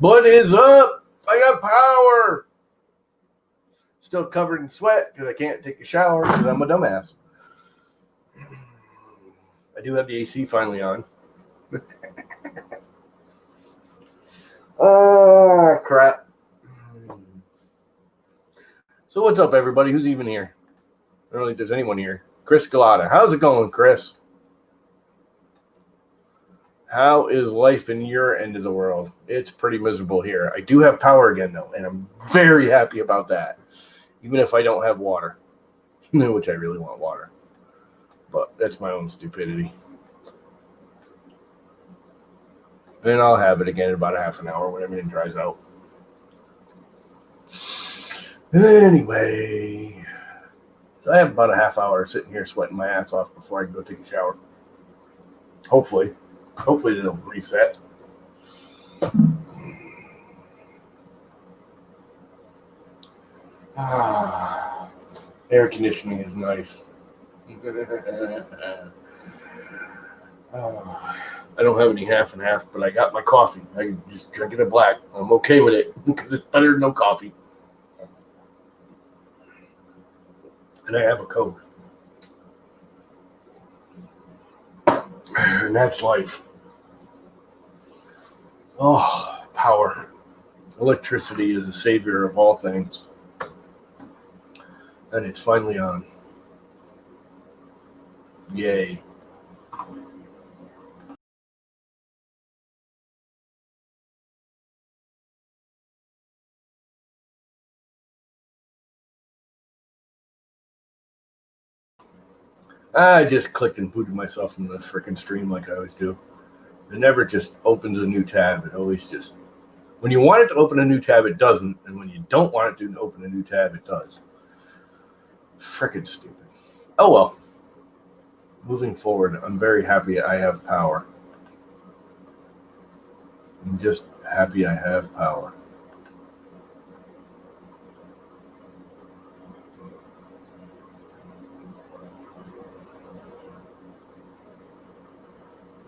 What is up? I got power. Still covered in sweat because I can't take a shower because I'm a dumbass. I do have the AC finally on. Oh, crap. So what's up, everybody? Who's even here? I don't think there's anyone here. Chris Galata. How's it going, Chris? How is life in your end of the world? It's pretty miserable here. I do have power again, though, and I'm very happy about that. Even if I don't have water, which I really want water. But that's my own stupidity. And I'll have it again in about a half an hour when everything dries out. Anyway, so I have about a half hour sitting here sweating my ass off before I can go take a shower. Hopefully it'll reset. Air conditioning is nice. I don't have any half and half, but I got my coffee. I can just drink it black. I'm okay with it because it's better than no coffee. And I have a Coke. And that's life. Oh, power. Electricity is the savior of all things. And it's finally on. Yay. I just clicked and booted myself from the freaking stream like I always do. It never just opens a new tab. It always just... When you want it to open a new tab, it doesn't. And when you don't want it to open a new tab, it does. Freaking stupid. Oh, well. Moving forward, I'm very happy I have power. I'm just happy I have power.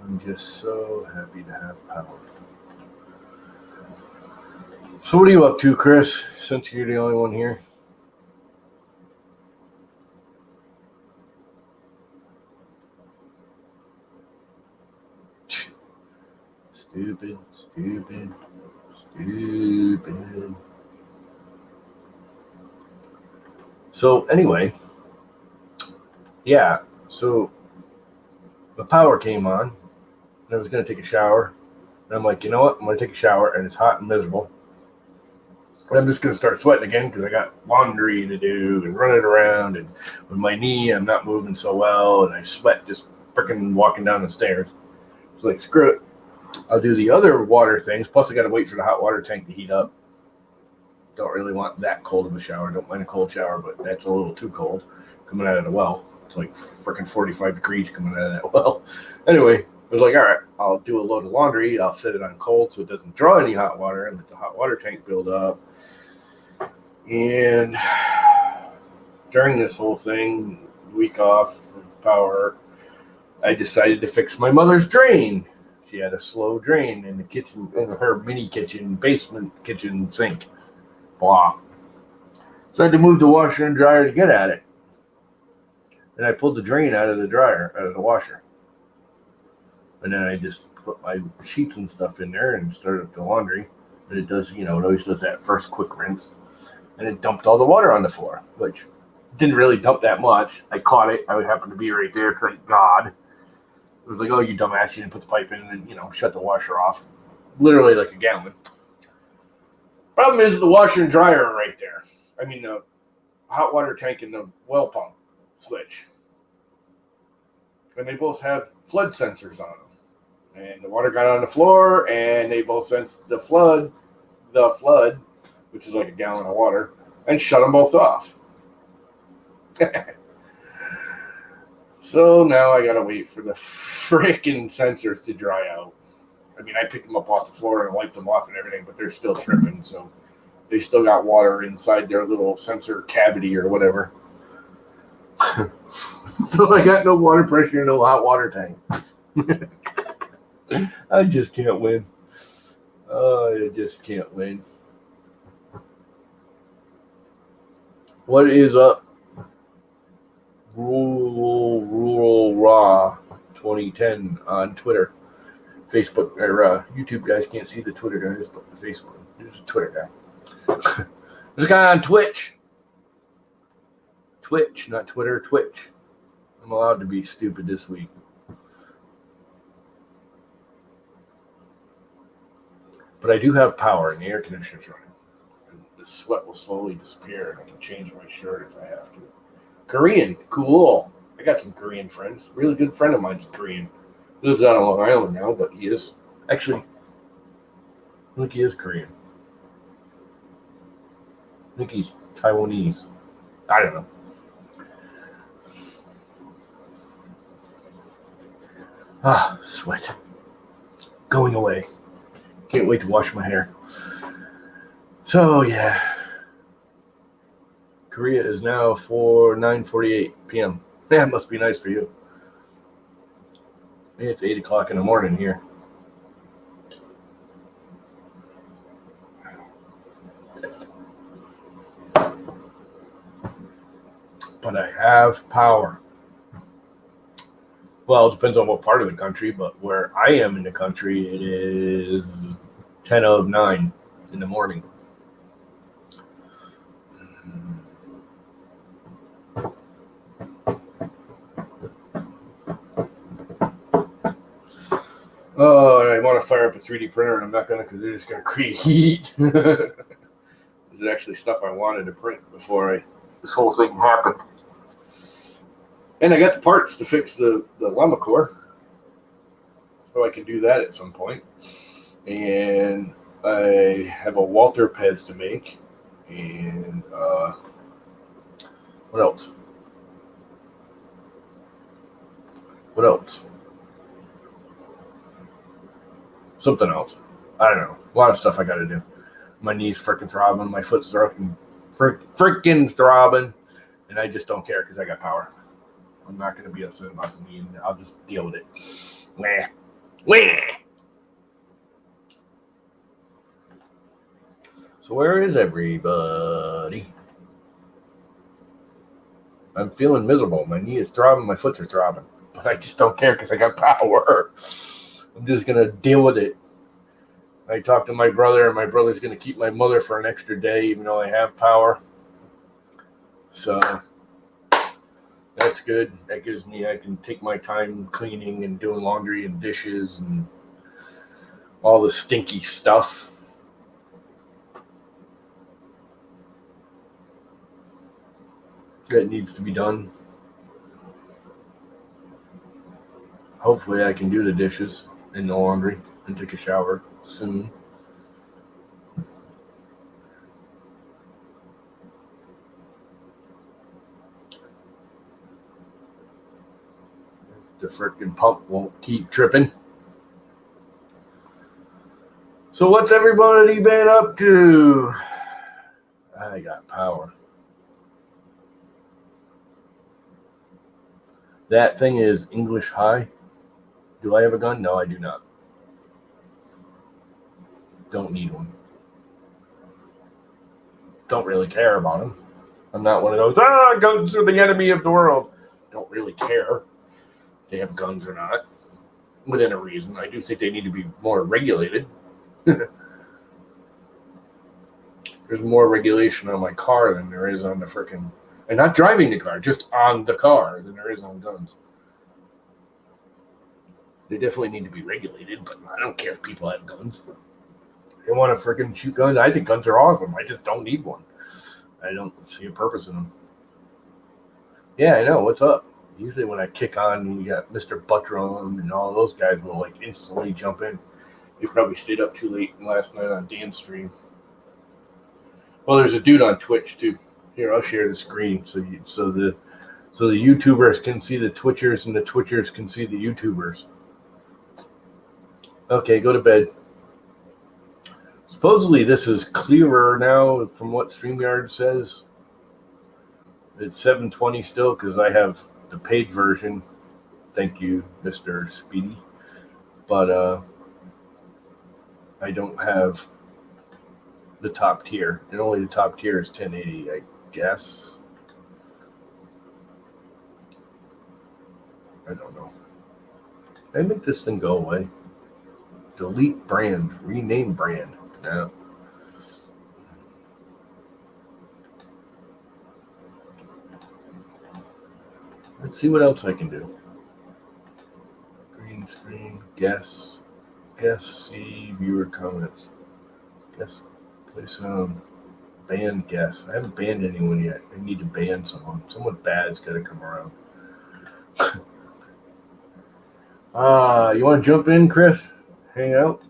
I'm just so happy to have power. So what are you up to, Chris, since you're the only one here? Stupid. So anyway, yeah, so the power came on, and I was going to take a shower, and I'm like, you know what, I'm going to take a shower, and it's hot and miserable, and I'm just going to start sweating again, because I got laundry to do, and running around, and with my knee, I'm not moving so well, and I sweat just freaking walking down the stairs. It's like, screw it, I'll do the other water things, plus I got to wait for the hot water tank to heat up. Don't really want that cold of a shower, don't mind a cold shower, but that's a little too cold, coming out of the well. It's like freaking 45 degrees coming out of that well. Anyway, I was like, all right, I'll do a load of laundry. I'll set it on cold so it doesn't draw any hot water and let the hot water tank build up. And during this whole thing, week off from power, I decided to fix my mother's drain. She had a slow drain in the kitchen, in her mini kitchen, basement kitchen sink. Blah. So I had to move the washer and dryer to get at it. And I pulled the drain out of the washer. And then I just put my sheets and stuff in there and started up the laundry. And it does, it always does that first quick rinse. And it dumped all the water on the floor, which didn't really dump that much. I caught it. I happened to be right there, thank God. It was like, oh, you dumbass, you didn't put the pipe in and, shut the washer off. Literally like a gallon. Problem is the washer and dryer are right there. I mean, the hot water tank and the well pump switch. And they both have flood sensors on them. And the water got on the floor, and they both sensed the flood, which is like a gallon of water, and shut them both off. So now I gotta wait for the freaking sensors to dry out. I mean, I picked them up off the floor and wiped them off and everything, but they're still tripping, so they still got water inside their little sensor cavity or whatever. So I got no water pressure, no hot water tank. I just can't win. I just can't win. What is up? Rural Raw 2010 on Twitter. Facebook or YouTube guys can't see the Twitter guys, but the Facebook. There's a Twitter guy. There's a guy on Twitch. Twitch, not Twitter, Twitch. I'm allowed to be stupid this week. But I do have power and the air conditioner's running. The sweat will slowly disappear and I can change my shirt if I have to. Korean, cool. I got some Korean friends. Really good friend of mine's Korean. Lives out on Long Island now, but he is actually, I think he is Korean. I think he's Taiwanese. I don't know. Sweat. Going away. Can't wait to wash my hair. So, yeah. Korea is now 9:48 p.m. Yeah, it must be nice for you. It's 8 o'clock in the morning here. But I have power. Well, it depends on what part of the country, but where I am in the country, it is 10:09 in the morning. Oh, and I want to fire up a 3D printer, and I'm not going to because they're just going to create heat. This is actually stuff I wanted to print before this whole thing happened. And I got the parts to fix the llama core, so I can do that at some point. And I have a Walter Pez to make, and what else? What else? Something else. I don't know. A lot of stuff I got to do. My knee's freaking throbbing. My foot's freaking throbbing. And I just don't care because I got power. I'm not going to be upset about the knee. And I'll just deal with it. Wah. Wah. So where is everybody? I'm feeling miserable. My knee is throbbing. My foot are throbbing. But I just don't care because I got power. I'm just going to deal with it. I talked to my brother, and my brother's going to keep my mother for an extra day, even though I have power. So that's good. That gives me, I can take my time cleaning and doing laundry and dishes and all the stinky stuff. That needs to be done. Hopefully I can do the dishes and the laundry and take a shower soon. The freaking pump won't keep tripping. So what's everybody been up to? I got power. That thing is English high. Do I have a gun? No, I do not. Don't need one. Don't really care about them. I'm not one of those, guns are the enemy of the world. Don't really care if they have guns or not. Within a reason. I do think they need to be more regulated. There's more regulation on my car than there is on the freaking... And not driving the car, just on the car than there is on guns. They definitely need to be regulated, but I don't care if people have guns. They want to freaking shoot guns. I think guns are awesome. I just don't need one. I don't see a purpose in them. Yeah, I know. What's up? Usually when I kick on, you got Mr. Buttram and all those guys will like instantly jump in. They probably stayed up too late last night on Dan's stream. Well, there's a dude on Twitch too. Here, I'll share the screen so the YouTubers can see the Twitchers and the Twitchers can see the YouTubers. Okay, go to bed. Supposedly this is clearer now from what StreamYard says. It's 720 still because I have the paid version. Thank you, Mr. Speedy. But I don't have the top tier, and only the top tier is 1080, I guess. I don't know. I make this thing go away. Delete brand, rename brand. No. Let's see what else I can do. Green screen, guess, see viewer comments. Guess, place ban guess. I haven't banned anyone yet. I need to ban someone. Someone bad's got to come around. You want to jump in, Chris? Hang out?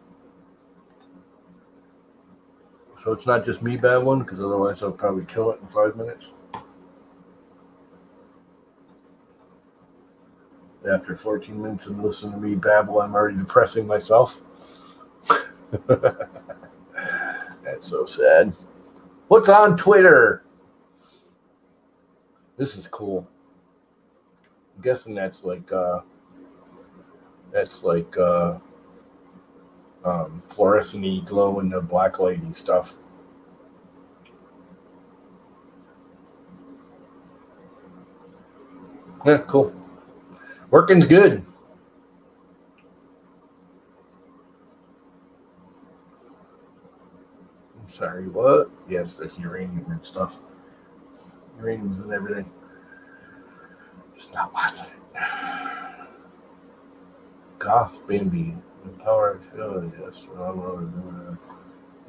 So it's not just me bad one, because otherwise I'll probably kill it in 5 minutes. After 14 minutes of listening to me babble, I'm already depressing myself. That's so sad. What's on Twitter? This is cool. I'm guessing that's like fluorescent-y glow in the black lighting stuff. Yeah, cool. Working's good. I'm sorry, what? Yes, there's uranium and stuff. Uranium's in everything. Just not lots of it. Goth Bambi. The power I feel, yes.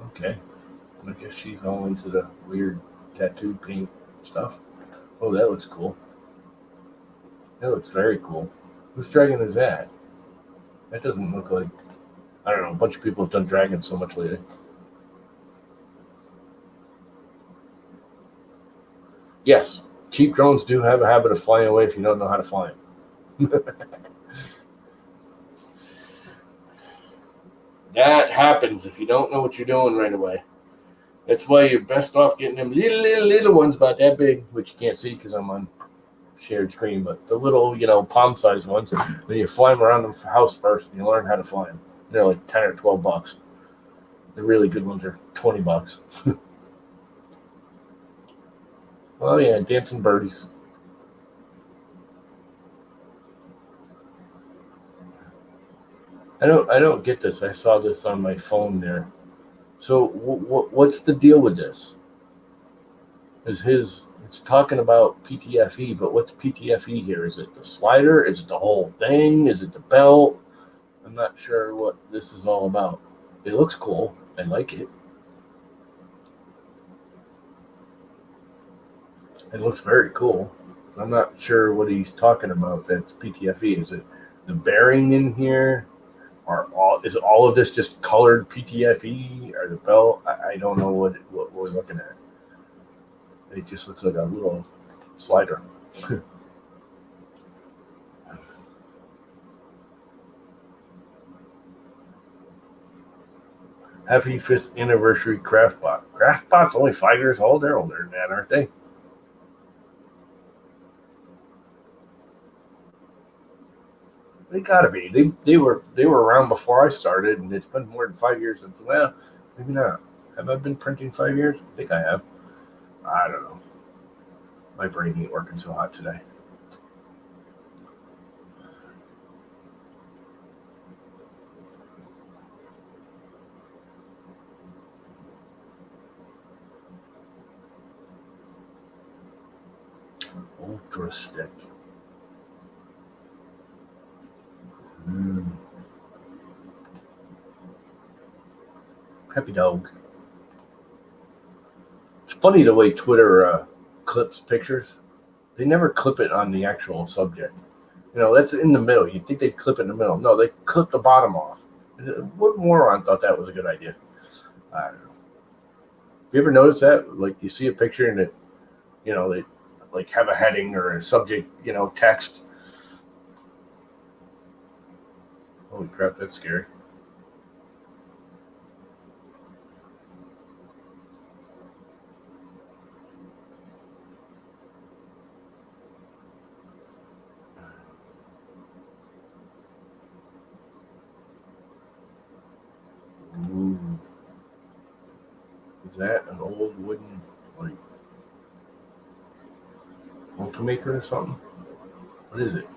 Okay. I guess she's all into the weird tattoo paint stuff. Oh, that looks cool. That looks very cool. Whose dragon is that? That doesn't look like... I don't know, a bunch of people have done dragons so much lately. Yes, cheap drones do have a habit of flying away if you don't know how to fly them. That happens if you don't know what you're doing right away. That's why you're best off getting them little ones about that big, which you can't see because I'm on shared screen, but the little, palm-sized ones, when you fly them around the house first, and you learn how to fly them. They're like 10 or 12 bucks. The really good ones are 20 bucks. Oh yeah, dancing birdies. I don't get this. I saw this on my phone there. So what's the deal with this? It's talking about PTFE, but what's PTFE here? Is it the slider? Is it the whole thing? Is it the belt? I'm not sure what this is all about. It looks cool. I like it. It looks very cool. I'm not sure what he's talking about. That's PTFE. Is it the bearing in here? Is all of this just colored PTFE or the belt? I don't know what we're looking at. It just looks like a little slider. Happy 5th anniversary Craftbot. Craftbot's only 5 years old. They're older than that, aren't they? They gotta be. They were around before I started, and it's been more than 5 years since. Well, maybe not. Have I been printing 5 years? I think I have. I don't know. My brain ain't working so hot today. Ultra stick. Happy dog. It's funny the way Twitter clips pictures. They never clip it on the actual subject. That's in the middle. You'd think they'd clip it in the middle. No, they clip the bottom off. What moron thought that was a good idea? I don't know. You ever notice that? Like, you see a picture and it, they like have a heading or a subject, text. Holy crap, that's scary. Ooh. Is that an old wooden, like, Ultimaker or something? What is it?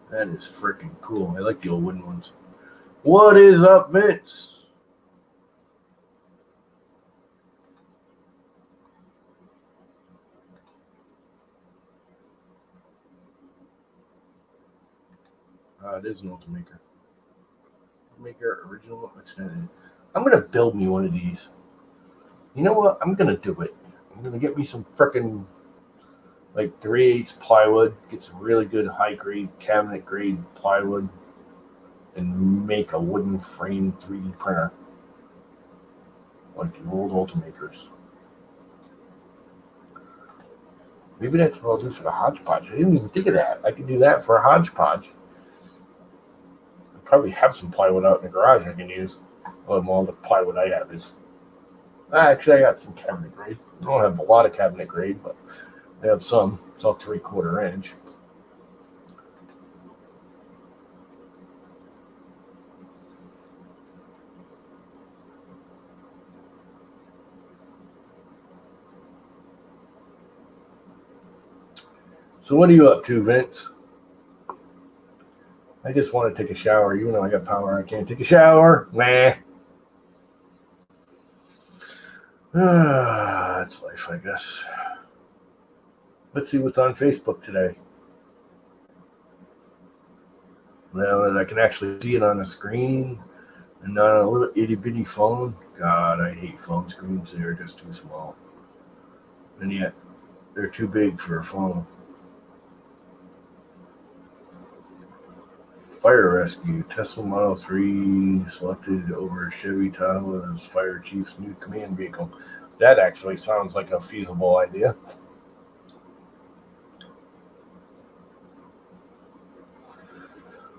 That is freaking cool. I like the old wooden ones. What is up, Vince? It is an Ultimaker. Ultimaker original extended. I'm gonna build me one of these. You know what? I'm gonna do it. I'm gonna get me some freaking like 3/8 plywood, get some really good high grade cabinet grade plywood, and make a wooden frame 3D printer like the old Ultimakers. Maybe that's what I'll do for the hodgepodge. I didn't even think of that. I could do that for a hodgepodge. I probably have some plywood out in the garage I can use. Well, all the plywood I have is. Actually, I got some cabinet grade. I don't have a lot of cabinet grade, but I have some. It's all 3/4 inch. So what are you up to, Vince? I just want to take a shower. Even though I got power, I can't take a shower. Nah. That's life, I guess. Let's see what's on Facebook today. Now that I can actually see it on the screen and not on a little itty bitty phone. God, I hate phone screens. They're just too small. And yet, they're too big for a phone. Fire rescue. Tesla Model 3 selected over Chevy Tahoe as fire chief's new command vehicle. That actually sounds like a feasible idea.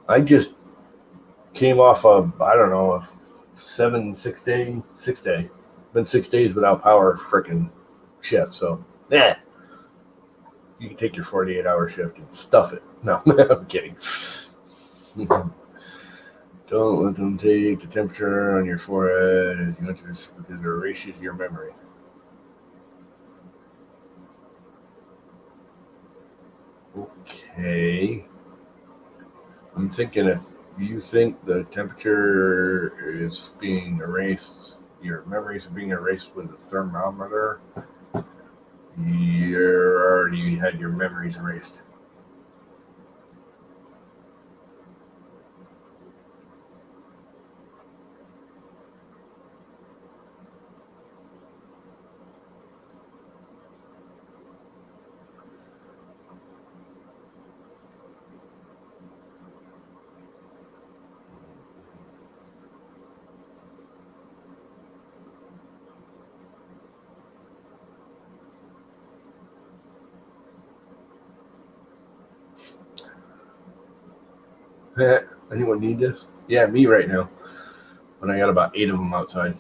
I just came off of, I don't know, a 6 day. Been 6 days without power freaking shift. So, yeah. You can take your 48-hour shift and stuff it. No, I'm kidding. Don't let them take the temperature on your forehead as you enter this because it erases your memory. Okay. I'm thinking if you think the temperature is being erased, your memories are being erased with a thermometer, you already had your memories erased. Anyone need this? Yeah, me right now. But I got about 8 of them outside.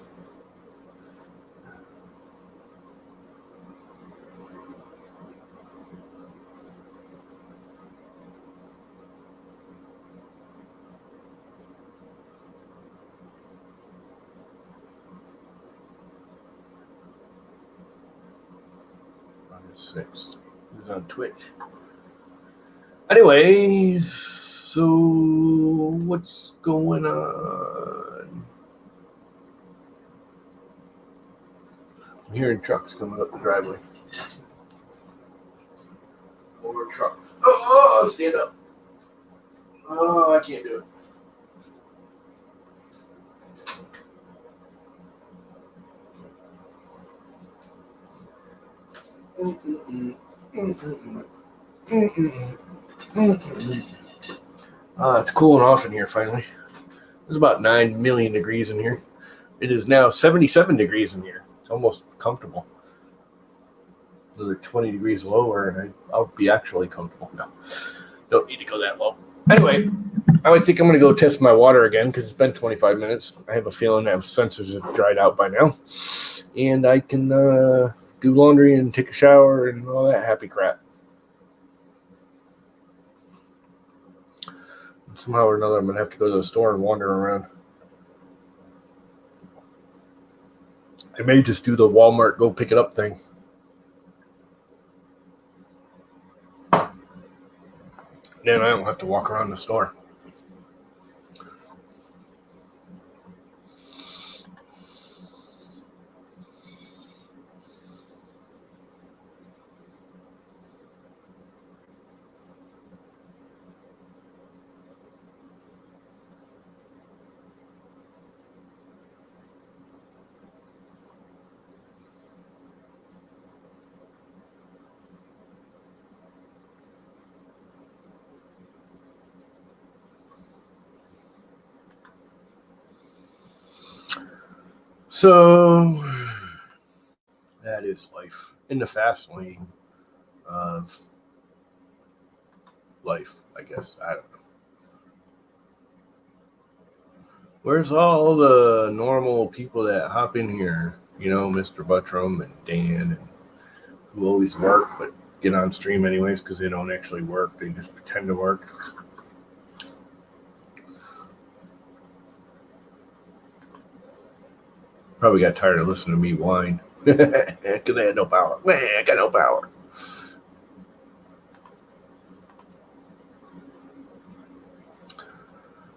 August 6th. It was on Twitch. Anyways, so what's going on? I'm hearing trucks coming up the driveway. More trucks. Oh, stand up. Oh, I can't do it. It's cooling off in here finally. There's about 9 million degrees in here. It is now 77 degrees in here. It's almost comfortable. Another 20 degrees lower, and I'll be actually comfortable. No, don't need to go that low. Anyway, I think I'm going to go test my water again because it's been 25 minutes. I have a feeling that sensors have dried out by now. And I can do laundry and take a shower and all that happy crap. somehow or another, I'm going to have to go to the store and wander around. I may just do the Walmart go pick it up thing. Then I don't have to walk around the store. So that is life in the fast lane of life, I guess. I don't know. Where's all the normal people that hop in here? You know, Mr. Buttram and Dan, and who always work but get on stream anyways because they don't actually work. They just pretend to work. Probably got tired of listening to me whine because I had no power. Man, I got no power.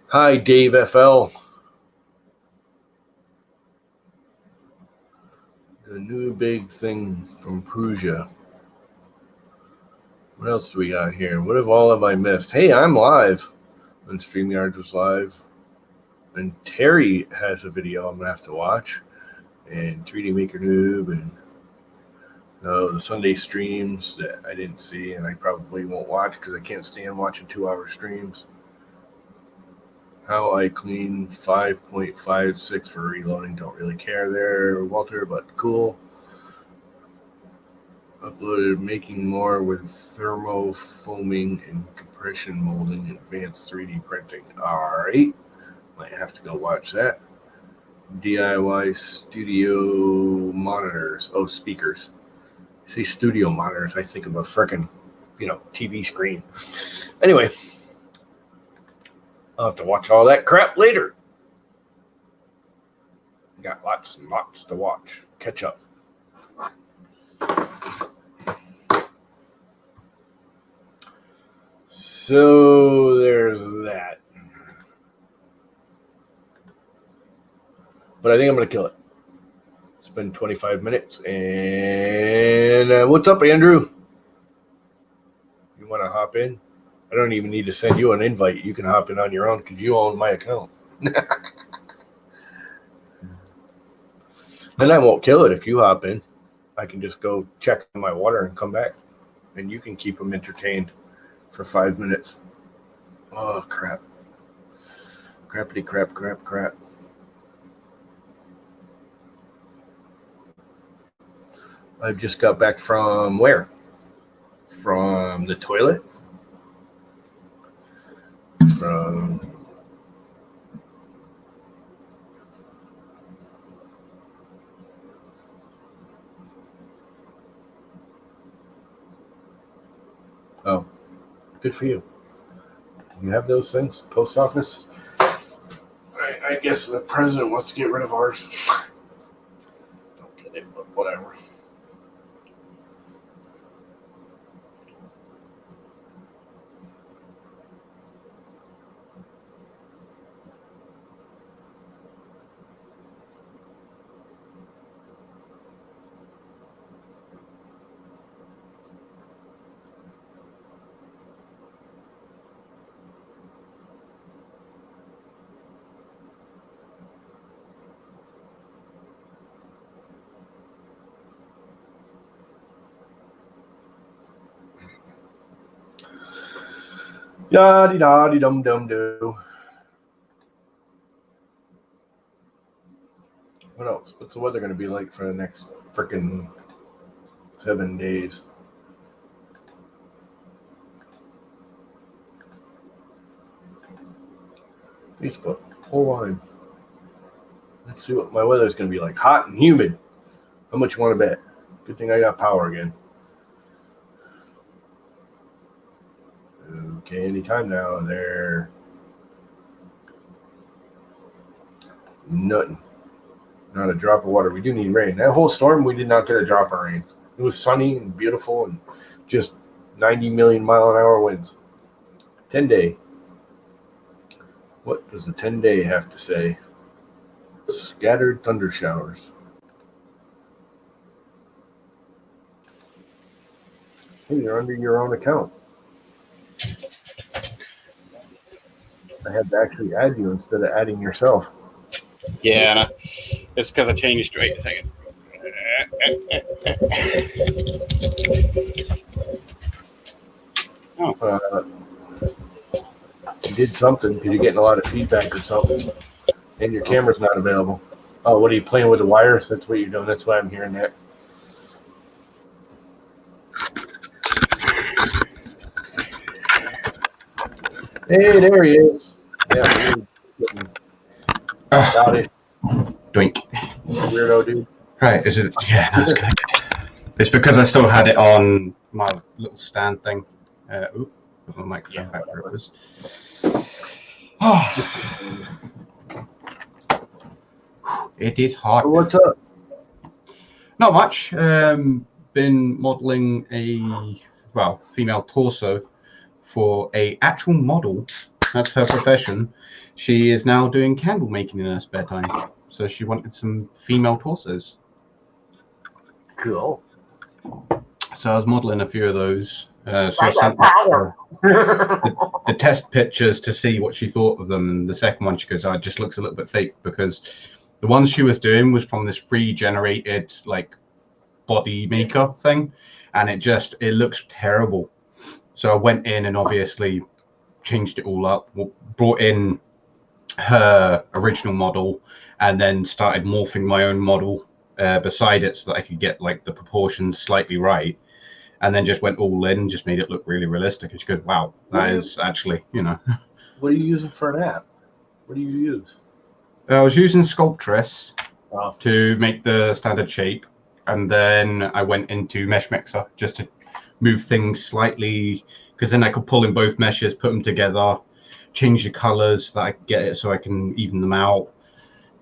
Hi, Dave FL. The new big thing from Prusia. What else do we got here? What have I missed? Hey, I'm live. When StreamYard was live. And Terry has a video I'm going to have to watch. And 3D Maker Noob and the Sunday streams that I didn't see and I probably won't watch because I can't stand watching 2-hour streams. How I clean 5.56 for reloading. Don't really care there, Walter, but cool. Uploaded making more with thermofoaming and compression molding, advanced 3D printing. All right. Might have to go watch that. DIY studio monitors. Oh, speakers. I say studio monitors, I think of a frickin', TV screen. Anyway, I'll have to watch all that crap later. Got lots and lots to watch. Catch up. So there's that. But I think I'm going to kill it. It's been 25 minutes. And what's up, Andrew? You want to hop in? I don't even need to send you an invite. You can hop in on your own because you own my account. Then I won't kill it if you hop in. I can just go check my water and come back. And you can keep them entertained for 5 minutes. Oh, crap. Crappity crap, crap, crap. I've just got back from where? From the toilet? From... Oh, good for you. You have those things? Post office? I guess the president wants to get rid of ours. Don't get it, but whatever. Yaddy-dum-dum-do. What else? What's the weather going to be like for the next freaking 7 days? Facebook. Hold on. Let's see what my weather's going to be like. Hot and humid. How much you want to bet? Good thing I got power again. Okay, anytime now. There. Nothing. Not a drop of water. We do need rain. That whole storm, we did not get a drop of rain. It was sunny and beautiful and just 90 million mile an hour winds. 10-day. What does the 10-day have to say? Scattered thunder showers. Hey, you're under your own account. I had to actually add you instead of adding yourself. Yeah, no. It's because I changed. Wait a second. You did something because you're getting a lot of feedback or something, and your camera's not available. Oh, what are you playing with the wires? That's what you're doing. That's why I'm hearing that. Hey, there he is. Yeah, got it. Doink. Weirdo dude. Right, is it? Yeah, that's connected. It's because I still had it on my little stand thing. Oop, my microphone back where it was. Oh. It is hot. So what's up? Not much. Been modeling a female torso for a actual model. That's her profession. She is now doing candle making in her spare time. So she wanted some female torsos. Cool. So I was modeling a few of those. So I sent the test pictures to see what she thought of them. And the second one, she goes, "Oh, it just looks a little bit fake," because the ones she was doing was from this free generated like body maker thing, and it looks terrible. So I went in and obviously changed it all up, brought in her original model, and then started morphing my own model beside it so that I could get like the proportions slightly right, and then just went all in, just made it look really realistic. And she goes, "Wow, that is actually, you know." What are you using for an app? What do you use? I was using Sculptress Oh. to make the standard shape, and then I went into Mesh Mixer just to move things slightly, because then I could pull in both meshes, put them together, change the colors that I could get it so I can even them out.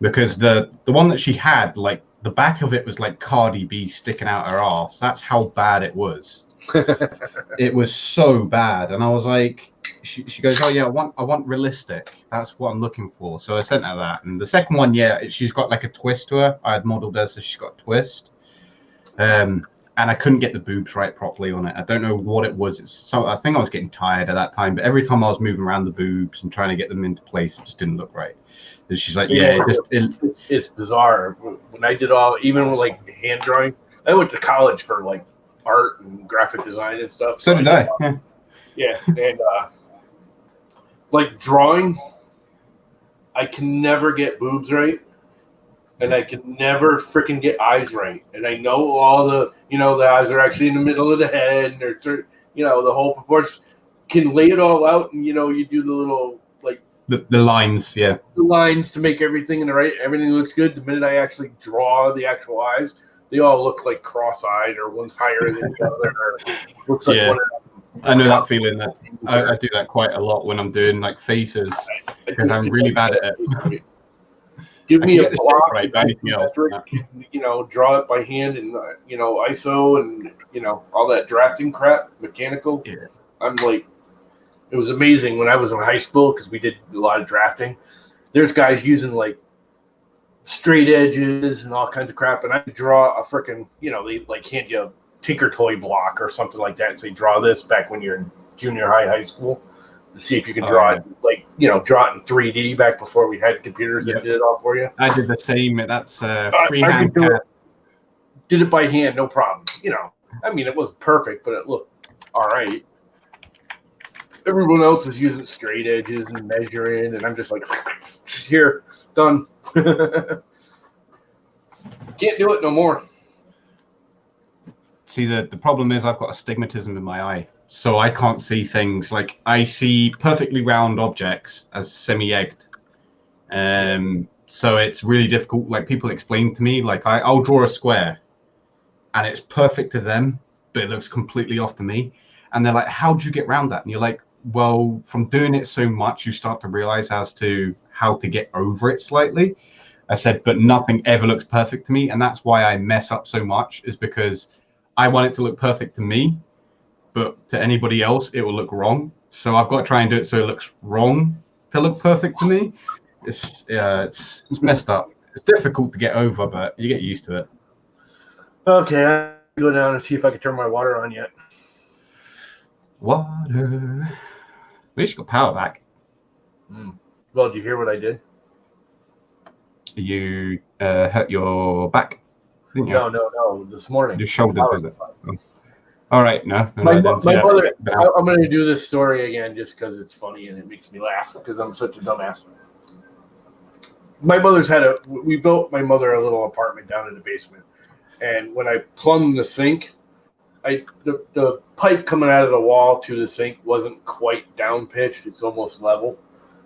Because the one that she had, like the back of it was like Cardi B sticking out her ass. That's how bad it was. It was so bad, and I was like, she goes, "Oh yeah, I want realistic. That's what I'm looking for." So I sent her that, and the second one, yeah, she's got like a twist to her. I had modeled her so she's got a twist, and I couldn't get the boobs right properly on it. I don't know what it was. I think I was getting tired at that time, but every time I was moving around the boobs and trying to get them into place, it just didn't look right. And she's like, "Yeah, it's bizarre." When I did even with like hand drawing, I went to college for like art and graphic design and stuff. So did I. Yeah, and like drawing, I can never get boobs right, and I can never freaking get eyes right. And I know all the eyes are actually in the middle of the head, and they're the whole proportion. Can lay it all out, and you do the little like the lines, yeah, the lines to make everything in the right. Everything looks good. The minute I actually draw the actual eyes, they all look like cross-eyed, or one's higher than the other. Or looks like one of them. I know that feeling. That I do that quite a lot when I'm doing like faces, because I'm really bad at it. Give me a block, right, anything else, draw it by hand, and ISO, and all that drafting crap, mechanical. Yeah. I'm like, it was amazing when I was in high school because we did a lot of drafting. There's guys using like straight edges and all kinds of crap, and I draw a freaking, they like hand you a Tinker Toy block or something like that and say, draw this, back when you're in junior high school, to see if you can draw it, like, draw it in 3D back before we had computers that did it all for you. I did the same. That's freehand. Did it by hand, no problem. I mean, it wasn't perfect, but it looked all right. Everyone else is using straight edges and measuring, and I'm just like, here, done. Can't do it no more. See, the problem is I've got astigmatism in my eye, so I can't see things. Like, I see perfectly round objects as semi-egged. So it's really difficult. Like, people explain to me, like, I'll draw a square, and it's perfect to them, but it looks completely off to me. And they're like, how'd you get around that? And you're like, well, from doing it so much, you start to realize as to how to get over it slightly. I said, but nothing ever looks perfect to me. And that's why I mess up so much, is because I want it to look perfect to me, but to anybody else, it will look wrong. So I've got to try and do it so it looks wrong to look perfect to me. It's messed up. It's difficult to get over, but you get used to it. Okay, I'll go down and see if I can turn my water on yet. Water. We just got power back. Well, did you hear what I did? You hurt your back, didn't you? No. This morning. Your shoulder, was it? Oh. All right, no. My mother. I'm going to do this story again just because it's funny and it makes me laugh because I'm such a dumbass. My mother's we built my mother a little apartment down in the basement, and when I plumbed the sink, the pipe coming out of the wall to the sink wasn't quite down pitched; it's almost level,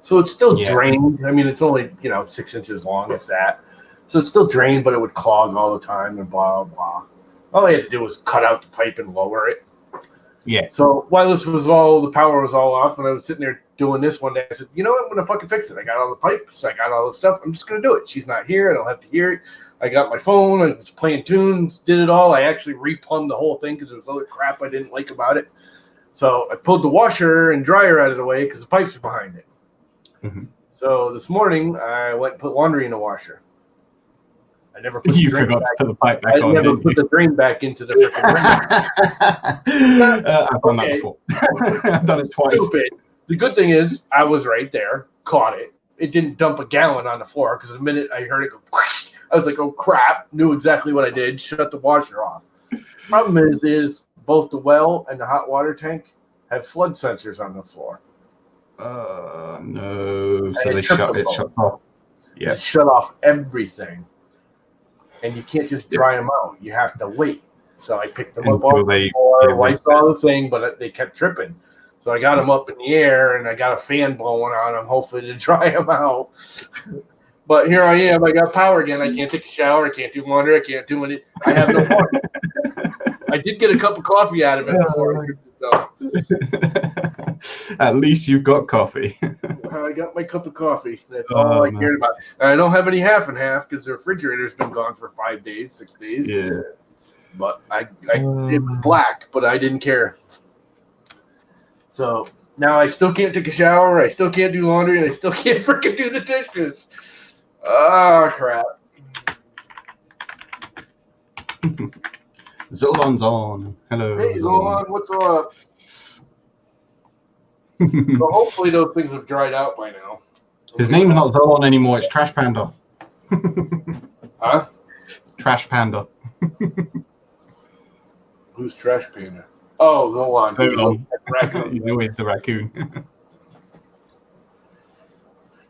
so it's still drained. I mean, it's only 6 inches long, if that. So it's still drained, but it would clog all the time and blah blah. All I had to do was cut out the pipe and lower it. Yeah. So while the power was all off, and I was sitting there doing this one day, I said, you know what, I'm going to fucking fix it. I got all the pipes. I got all the stuff. I'm just going to do it. She's not here. I don't have to hear it. I got my phone. I was playing tunes, did it all. I actually replumbed the whole thing because there was other crap I didn't like about it. So I pulled the washer and dryer out of the way because the pipes are behind it. Mm-hmm. So this morning, I went and put laundry in the washer. I never put you forgot to put the pipe back on. I never put the drain back into the freaking drain. I've done that before. I've done it twice. Stupid. The good thing is I was right there, caught it. It didn't dump a gallon on the floor because the minute I heard it go, I was like, oh crap, knew exactly what I did, shut the washer off. Problem is both the well and the hot water tank have flood sensors on the floor. No. So it shuts off. Yeah. It shut off everything. And you can't just dry them out. You have to wait. So I picked them up off the floor, wiped all the thing, but they kept tripping. So I got them up in the air, and I got a fan blowing on them, hopefully to dry them out. But here I am. I got power again. I can't take a shower. I can't do laundry. I can't do anything. I have no water. I did get a cup of coffee out of it before I took it down. At least you've got coffee. I got my cup of coffee. That's all I cared about. And I don't have any half and half because the refrigerator's been gone for 5 days, 6 days. Yeah. But it was black, but I didn't care. So now I still can't take a shower. I still can't do laundry, and I still can't freaking do the dishes. Ah, crap. Zolan's on. Hello. Hey, Zolan, what's up? So hopefully those things have dried out by now. His name's not Zolan anymore. It's Trash Panda. Huh? Trash Panda. Who's Trash Panda? Oh, Zolan. He's always the raccoon.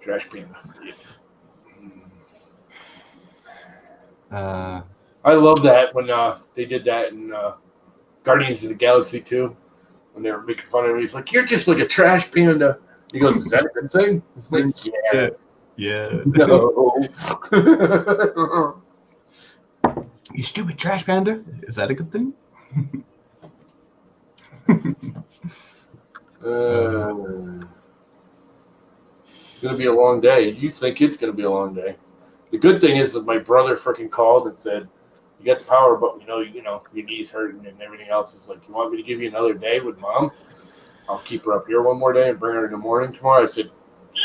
Trash Panda. Yeah. I love that when they did that in Guardians of the Galaxy 2. When they were making fun of him, he's like, "You're just like a trash panda." He goes, "Is that a good thing?" He's like, "Yeah, yeah." No. You stupid trash panda. Is that a good thing? It's gonna be a long day. You think it's gonna be a long day? The good thing is that my brother freaking called and said, "You got the power, but you know, your knees hurting and everything else." Is like, "You want me to give you another day with Mom? I'll keep her up here one more day and bring her in the morning tomorrow." I said,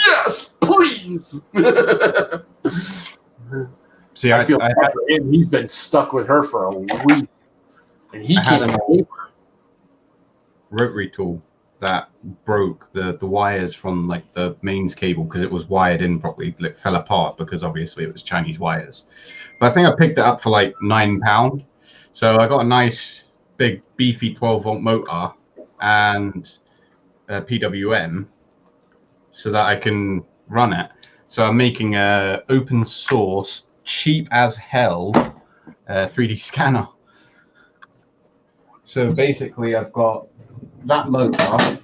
"Yes, please." See, I feel bad for him. He's been stuck with her for a week, and he can't escape her. Rotary tool that broke the wires from like the mains cable because it was wired in properly. It fell apart because obviously it was Chinese wires. But I think I picked it up for like £9. So I got a nice big beefy 12-volt motor and a PWM so that I can run it. So I'm making a open source, cheap as hell 3D scanner. So basically I've got that motor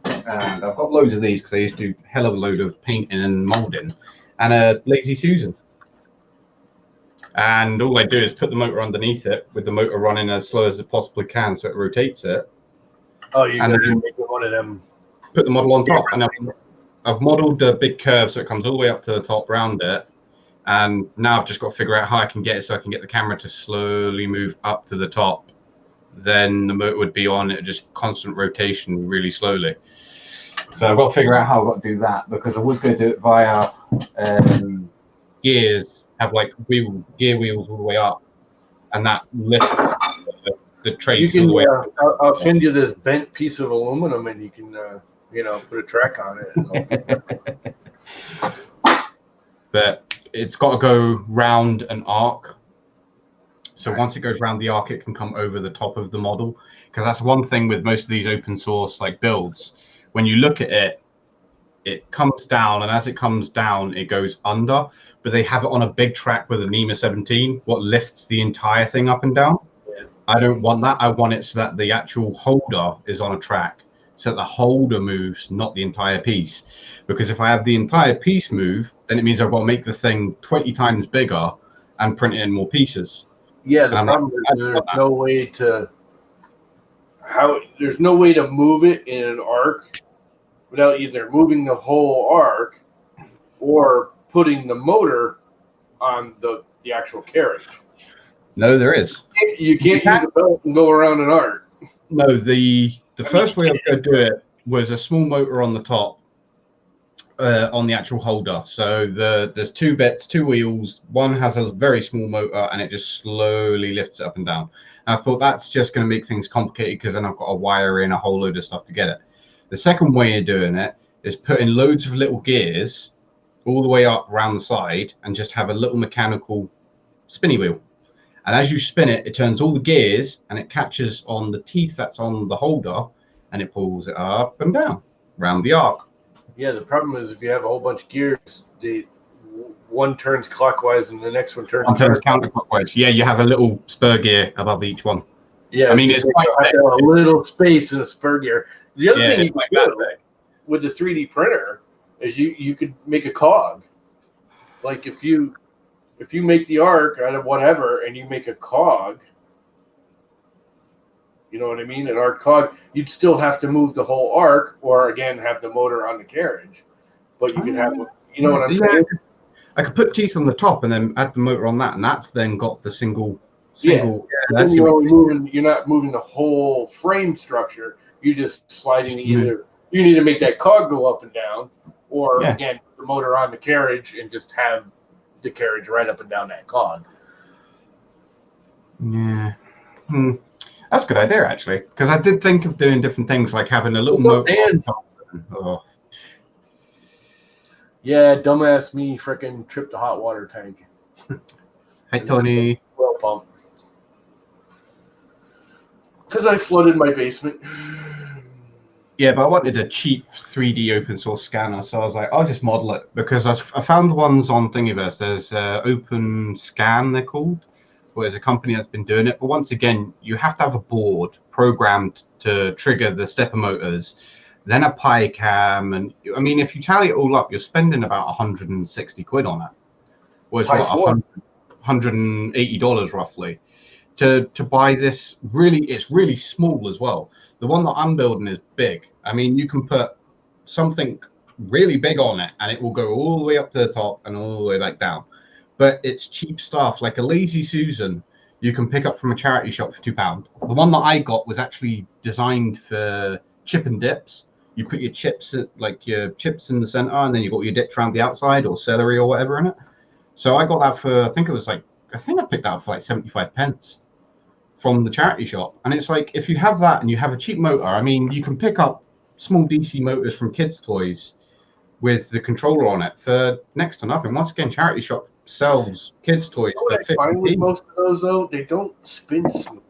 and I've got loads of these because I used to do a hell of a load of painting and molding, and a Lazy Susan. And all I do is put the motor underneath it with the motor running as slow as it possibly can so it rotates it. Oh, you're going to make one of them. Put the model on top, and I've modeled the big curve so it comes all the way up to the top round it, And now I've just got to figure out how I can get it so I can get the camera to slowly move up to the top. Then the motor would be on it, just constant rotation really slowly. So I've got to figure out how I've got to do that, because I was going to do it via gears, have like gear wheels all the way up, and that lifts the trace all the way up. I'll send you this bent piece of aluminum, and you can put a track on it. But it's got to go round an arc. So once it goes round the arc, it can come over the top of the model. Because that's one thing with most of these open source like builds. When you look at it, it comes down, and as it comes down, it goes under. But they have it on a big track with a NEMA 17, what lifts the entire thing up and down. Yeah. I don't want that. I want it so that the actual holder is on a track, so that the holder moves, not the entire piece. Because if I have the entire piece move, then it means I've got to make the thing 20 times bigger and print it in more pieces. Yeah, the problem is there's no way to move it in an arc without either moving the whole arc or putting the motor on the actual carriage. No, there is. You can't use a belt and go around an arc. No, the first way I was going to do it was a small motor on the top, on the actual holder. So there's two bits, two wheels. One has a very small motor, and it just slowly lifts it up and down. And I thought that's just going to make things complicated, because then I've got to wire in a whole load of stuff to get it. The second way of doing it is putting loads of little gears all the way up around the side, and just have a little mechanical spinny wheel. And as you spin it, it turns all the gears, and it catches on the teeth that's on the holder, and it pulls it up and down around the arc. Yeah, the problem is if you have a whole bunch of gears, one turns clockwise and the next one turns counterclockwise. Yeah, you have a little spur gear above each one. Yeah, I mean, it's quite a little space in a spur gear. The other thing you can do with the 3D printer is you could make a cog. Like if you make the arc out of whatever and you make a cog, you know what I mean? An arc cog, you'd still have to move the whole arc, or again have the motor on the carriage. But you could have, you know what I'm saying? I could put teeth on the top and then add the motor on that, and that's then got the single. Then you're not moving the whole frame structure. You're just sliding either. You need to make that cog go up and down, or again the motor on the carriage and just have the carriage right up and down that cog. Yeah. That's a good idea, actually, because I did think of doing different things, like having a little motor on top. Oh. Yeah, dumbass me frickin' tripped the hot water tank. Hey, Tony. Well pump. Because I flooded my basement. Yeah, but I wanted a cheap 3D open source scanner, so I was like, I'll just model it, because I found the ones on Thingiverse. There's Open Scan, they're called, where there's a company that's been doing it. But once again, you have to have a board programmed to trigger the stepper motors, then a Pi cam, and I mean, if you tally it all up, you're spending about 160 quid on it. Whereas $180 roughly to buy this. Really, it's really small as well. The one that I'm building is big. I mean, you can put something really big on it, and it will go all the way up to the top and all the way back down. But it's cheap stuff, like a Lazy Susan you can pick up from a charity shop for £2. The one that I got was actually designed for chip and dips. You put your chips in the center, and then you got your dips around the outside, or celery or whatever in it. So I got that for, I think I picked that up for like 75 pence from the charity shop. And it's like, if you have that and you have a cheap motor, I mean, you can pick up small DC motors from kids' toys with the controller on it for next to nothing. Once again, charity shop sells kids' toys for 50p. With most of those, though, they don't spin smooth.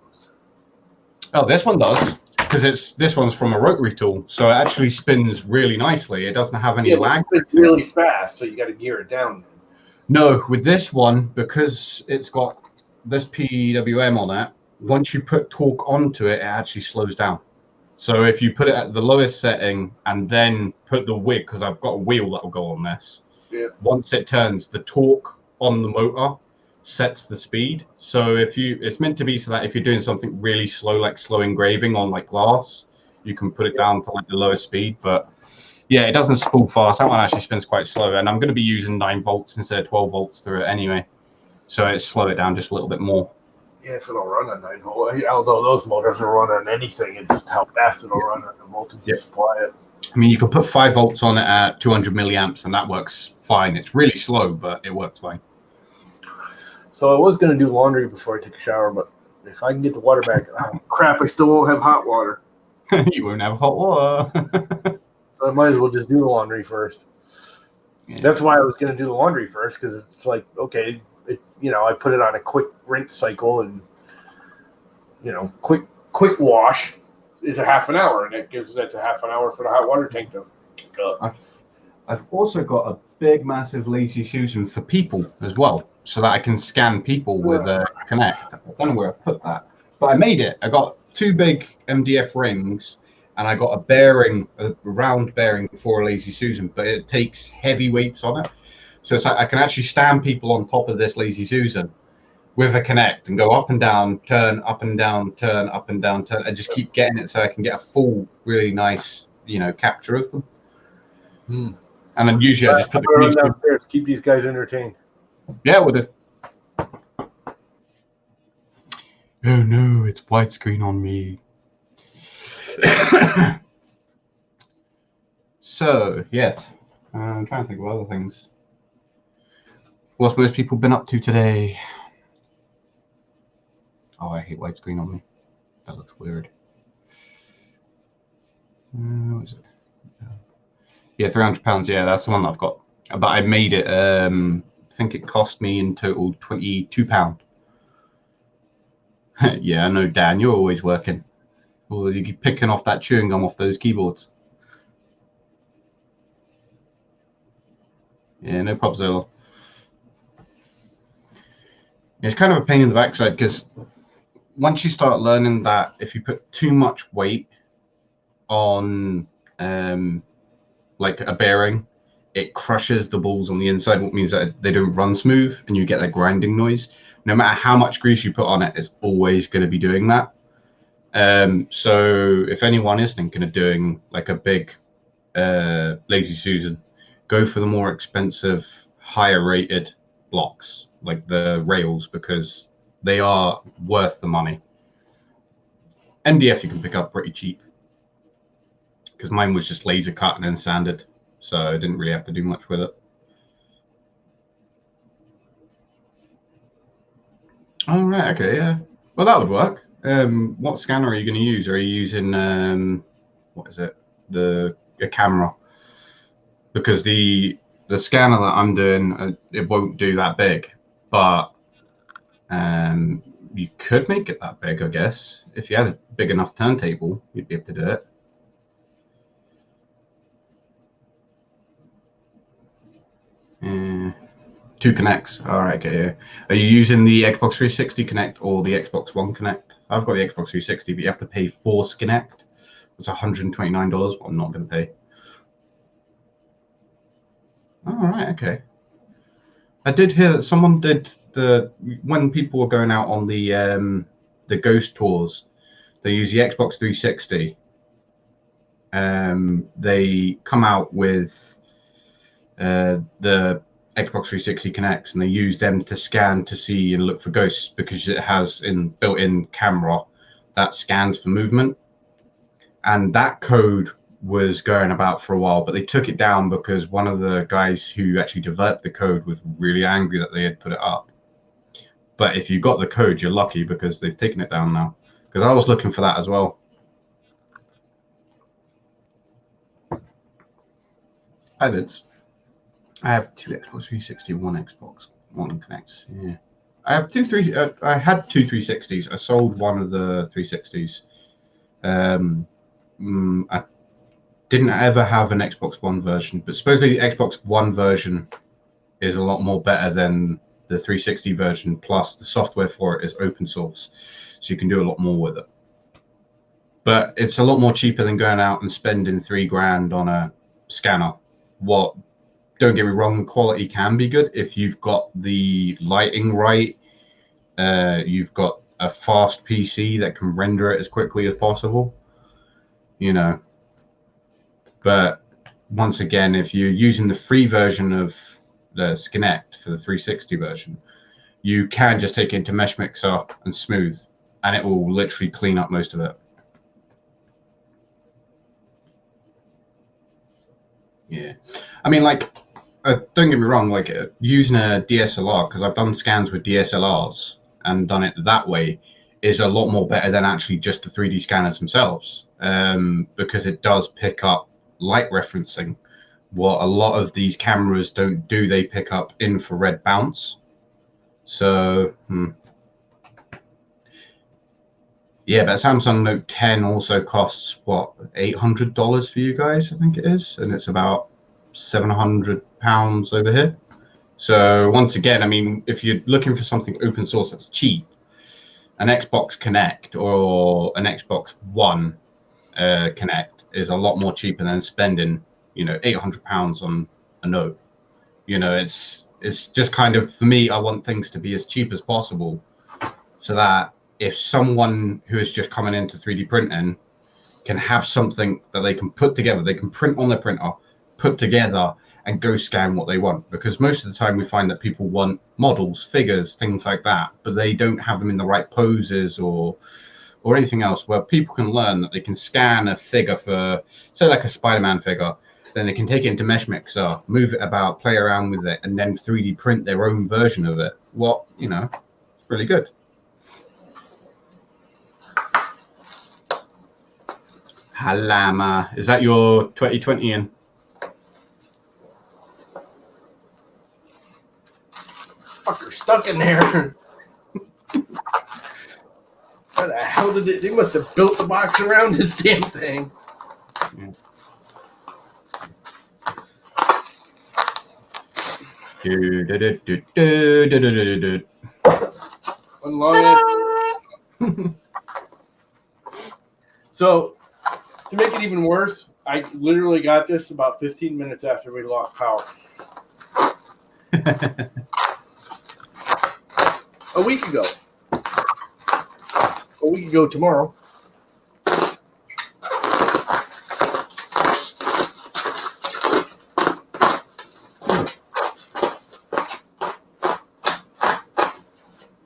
Oh, this one does, because this one's from a rotary tool, so it actually spins really nicely. It doesn't have any lag. It's really fast, so you got to gear it down. No, with this one, because it's got this PWM on it, once you put torque onto it, it actually slows down. So if you put it at the lowest setting and then put the wheel, because I've got a wheel that will go on this, once it turns, the torque on the motor sets the speed. So it's meant to be so that if you're doing something really slow, like slow engraving on like glass, you can put it down to like the lowest speed. But Yeah, it doesn't spool fast. That one actually spins quite slow, and I'm going to be using 9 volts instead of 12 volts through it anyway, so it slow it down just a little bit more. Yeah, if it'll run on 9 volt, although those motors will run on anything, and just how fast it'll run on the voltage you supply it. I mean, you can put 5 volts on it at 200 milliamps, and that works fine. It's really slow, but it works fine. So I was going to do laundry before I take a shower, but if I can get the water back, oh crap, I still won't have hot water. You won't have hot water. So I might as well just do the laundry first. Yeah. That's why I was going to do the laundry first, because it's like, okay, I put it on a quick rinse cycle, and quick wash is a half an hour, and that's a half an hour for the hot water tank to kick up. I've also got a big, massive Lazy Susan for people as well, so that I can scan people with a Connect. I don't know where I put that, but I made it. I got 2 big MDF rings, and I got a round bearing for a Lazy Susan, but it takes heavy weights on it. So it's like I can actually stand people on top of this Lazy Susan with a Connect and go up and down, turn, up and down, turn, up and down, turn, and just keep getting it so I can get a full, really nice, capture of them. And then usually I just put the run downstairs, keep these guys entertained. Yeah, we'll do. Oh no, it's widescreen on me. So, yes. I'm trying to think of other things. What's most people been up to today? Oh, I hate widescreen on me. That looks weird. What is it? Yeah, £300. Yeah, that's the one I've got. But I made it. I think it cost me in total £22. Yeah, I know, Dan. You're always working. Or you keep picking off that chewing gum off those keyboards. Yeah, no problems at all. It's kind of a pain in the backside because once you start learning that if you put too much weight on like a bearing, it crushes the balls on the inside, which means that they don't run smooth and you get that grinding noise. No matter how much grease you put on it, it's always going to be doing that. So if anyone is thinking of doing like a big Lazy Susan, go for the more expensive, higher rated blocks like the rails, because they are worth the money. MDF you can pick up pretty cheap, because mine was just laser cut and then sanded, so I didn't really have to do much with it. Oh, right, okay, yeah. Well, that would work. What scanner are you going to use? Are you using, what is it? A camera? Because the scanner that I'm doing, it won't do that big, but you could make it that big, I guess. If you had a big enough turntable, you'd be able to do it. Two Connects. All right, okay. Yeah. Are you using the Xbox 360 Connect or the Xbox One Connect? I've got the Xbox 360, but you have to pay for Connect. It's $129, but I'm not going to pay. All right, okay. I did hear that someone did when people were going out on the ghost tours, they use the Xbox 360. They come out with the Xbox 360 Connects, and they use them to scan to see and look for ghosts, because it has built-in camera that scans for movement. And that code was going about for a while, but they took it down because one of the guys who actually developed the code was really angry that they had put it up. But if you got the code, you're lucky, because they've taken it down now. Because I was looking for that as well. Hi, Vince. I have 2 Xbox 360, 1 Xbox One Connects. Yeah, I have I had 2 360s. I sold one of the 360s. I didn't ever have an Xbox One version, but supposedly the Xbox One version is a lot more better than the 360 version. Plus, the software for it is open source, so you can do a lot more with it. But it's a lot more cheaper than going out and spending $3,000 on a scanner. Don't get me wrong, the quality can be good if you've got the lighting right. You've got a fast PC that can render it as quickly as possible, But once again, if you're using the free version of the Skinect for the 360 version, you can just take it into Mesh Mixer and smooth, and it will literally clean up most of it. Yeah, I mean, like, don't get me wrong, like using a DSLR, because I've done scans with DSLRs and done it that way, is a lot more better than actually just the 3D scanners themselves, because it does pick up light referencing. What a lot of these cameras don't do, they pick up infrared bounce. So, yeah, but Samsung Note 10 also costs, what, $800 for you guys, I think it is, and it's about £700 over here. So once again, I mean, if you're looking for something open source that's cheap, an Xbox Connect or an Xbox One Connect is a lot more cheaper than spending, you know, £800 on a Note. You know, it's just kind of, for me, I want things to be as cheap as possible, so that if someone who is just coming into 3D printing can have something that they can put together, they can print on their printer, put together, and go scan what they want. Because most of the time we find that people want models, figures, things like that, but they don't have them in the right poses or anything else, where people can learn that they can scan a figure for, say, like a Spider-Man figure, then they can take it into Mesh Mixer, move it about, play around with it, and then 3D print their own version of it. What, you know, it's really good. Halama, is that your 2020 in? Fucker stuck in there. How the hell did it? They must have built the box around this damn thing. Yeah. Unlock it. So, to make it even worse, I literally got this about 15 minutes after we lost power. A week ago. A week ago tomorrow.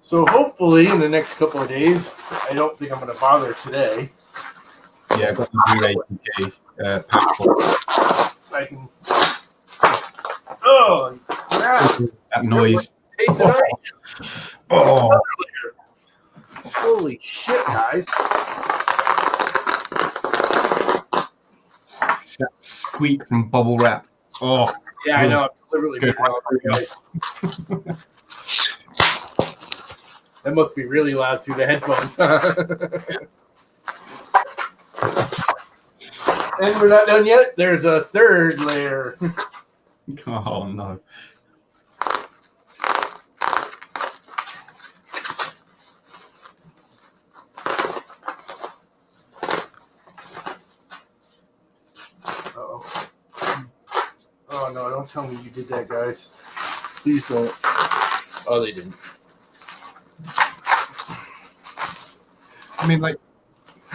So hopefully in the next couple of days, I don't think I'm going to bother today. Yeah, I got the Blu-ray passport. I can. Oh, crap. That noise. Oh. Holy shit, guys. It's that squeak from bubble wrap. Oh. Yeah, I know. I'm literally Good. guys. That must be really loud through the headphones. And we're not done yet. There's a third layer. Oh, no. Uh-oh. Oh, no, don't tell me you did that, guys. Please don't. Oh, they didn't. I mean, like,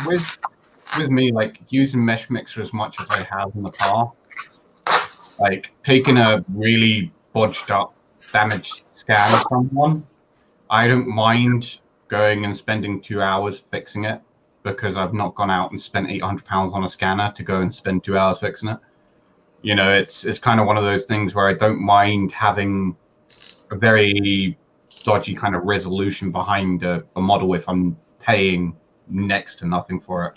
with me, like, using Mesh Mixer as much as I have in the past, like, taking a really bodged up, damaged scan of someone, I don't mind going and spending 2 hours fixing it, because I've not gone out and spent £800 on a scanner to go and spend 2 hours fixing it. You know, it's kind of one of those things where I don't mind having a very dodgy kind of resolution behind a model if I'm paying next to nothing for it.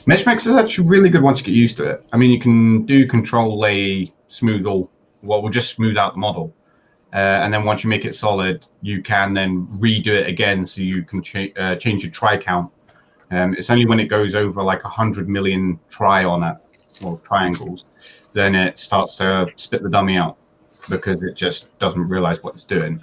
Mesh Mixer is actually really good once you get used to it. I mean, you can do control lay, smooth all, well, we'll just smooth out the model. And then once you make it solid, you can then redo it again, so you can change your try count. It's only when it goes over like 100 million try on it, or triangles, then it starts to spit the dummy out, because it just doesn't realize what it's doing.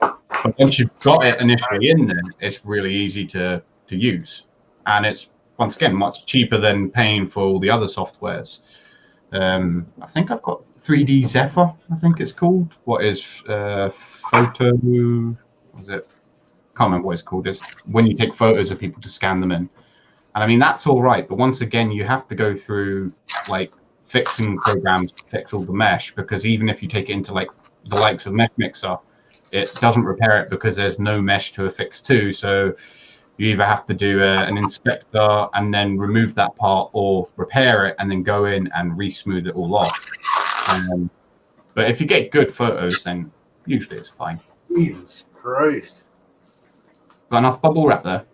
But once you've got it initially in there, it's really easy to use. And it's, once again, much cheaper than paying for all the other softwares. I think I've got 3D Zephyr, I think it's called. What is photo? What is it? Can't remember what it's called. It's when you take photos of people to scan them in. And I mean, that's all right. But once again, you have to go through like fixing programs to fix all the mesh, because even if you take it into like the likes of Mesh Mixer, it doesn't repair it because there's no mesh to affix to. So you either have to do an inspector and then remove that part, or repair it and then go in and re-smooth it all off. But if you get good photos, then usually it's fine. Jesus Christ. Got enough bubble wrap there?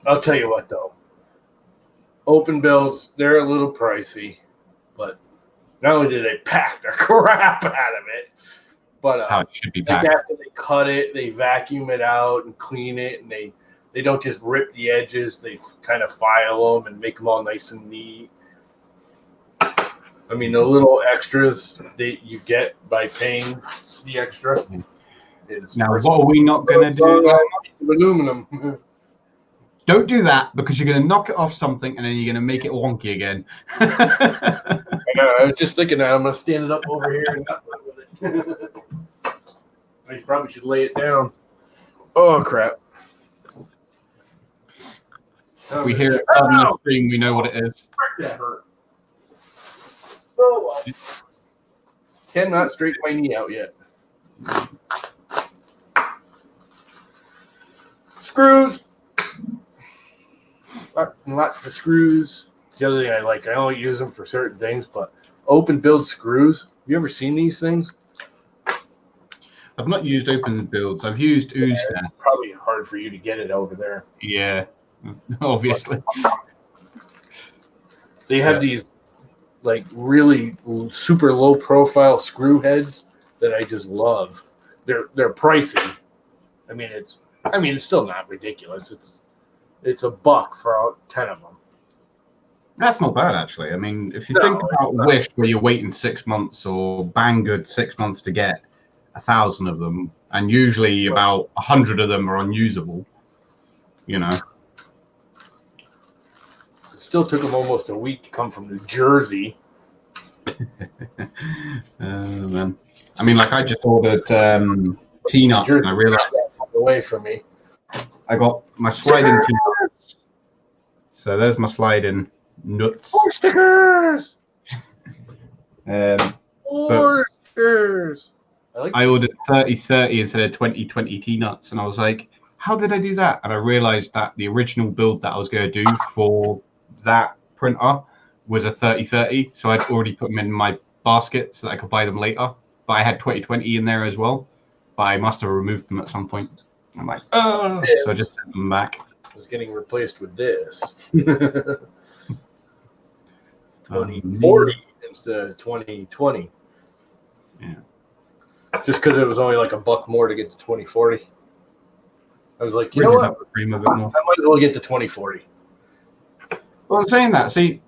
I'll tell you what, though. Open builds, they're a little pricey, but not only do they pack the crap out of it, but That's how it should be like packed. after they cut it, they vacuum it out and clean it, and they don't just rip the edges. They kind of file them and make them all nice and neat. I mean, the little extras that you get by paying the extra is Now, what are we not going to do? Aluminum. Don't do that, because you're going to knock it off something and then you're going to make it wonky again. I know. I was just thinking that I'm going to stand it up over here and not play with it. I probably should lay it down. Oh, crap. If we hear it on the screen, we know what it is. That hurt. Oh, well. Cannot straighten my knee out yet. Screws. Lots and lots of screws. The other thing I like, I only use them for certain things, but open build screws. You ever seen these things? I've not used open builds. I've used ooze. Yeah, it's probably hard for you to get it over there. Yeah, obviously. They have these like really super low profile screw heads that I just love. They're pricey. I mean it's still not ridiculous. It's $1 for 10 of them. That's not bad, actually. I mean, if you think about Wish, where you're waiting 6 months, or Banggood 6 months to get 1,000 of them, and usually about 100 of them are unusable, you know. It still took them almost a week to come from New Jersey. Man. I mean, like, I just ordered T-nuts, and I realized away from me. I got my sliding T-nuts. So there's my sliding nuts. More stickers. But More stickers. I ordered 3030 instead of 2020 T-nuts, and I was like, how did I do that? And I realized that the original build that I was going to do for that printer was a 3030, so I'd already put them in my basket so that I could buy them later. But I had 2020 in there as well, but I must have removed them at some point. I'm like, oh, so I just sent them back. I was getting replaced with this. 2040 instead of 2020. Yeah. Just because it was only like $1 more to get to 2040. I was like, you Really know what? the cream a bit more. I might as well get to 2040. Well, I'm saying that. See,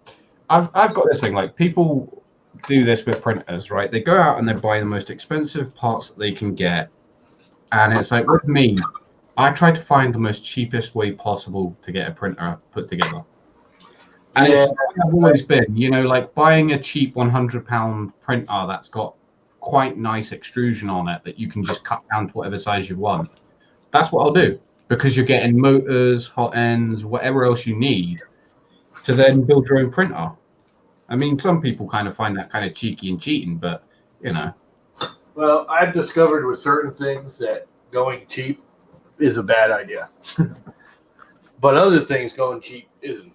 I've got this thing. Like, people do this with printers, right? They go out and they buy the most expensive parts that they can get, and it's like, with me, I try to find the most cheapest way possible to get a printer put together. And it's like I've always been, you know, like buying a cheap £100 printer that's got quite nice extrusion on it that you can just cut down to whatever size you want. That's what I'll do, because you're getting motors, hot ends, whatever else you need to then build your own printer. I mean, some people kind of find that kind of cheeky and cheating, but, you know. Well, I've discovered with certain things that going cheap is a bad idea. But other things going cheap isn't.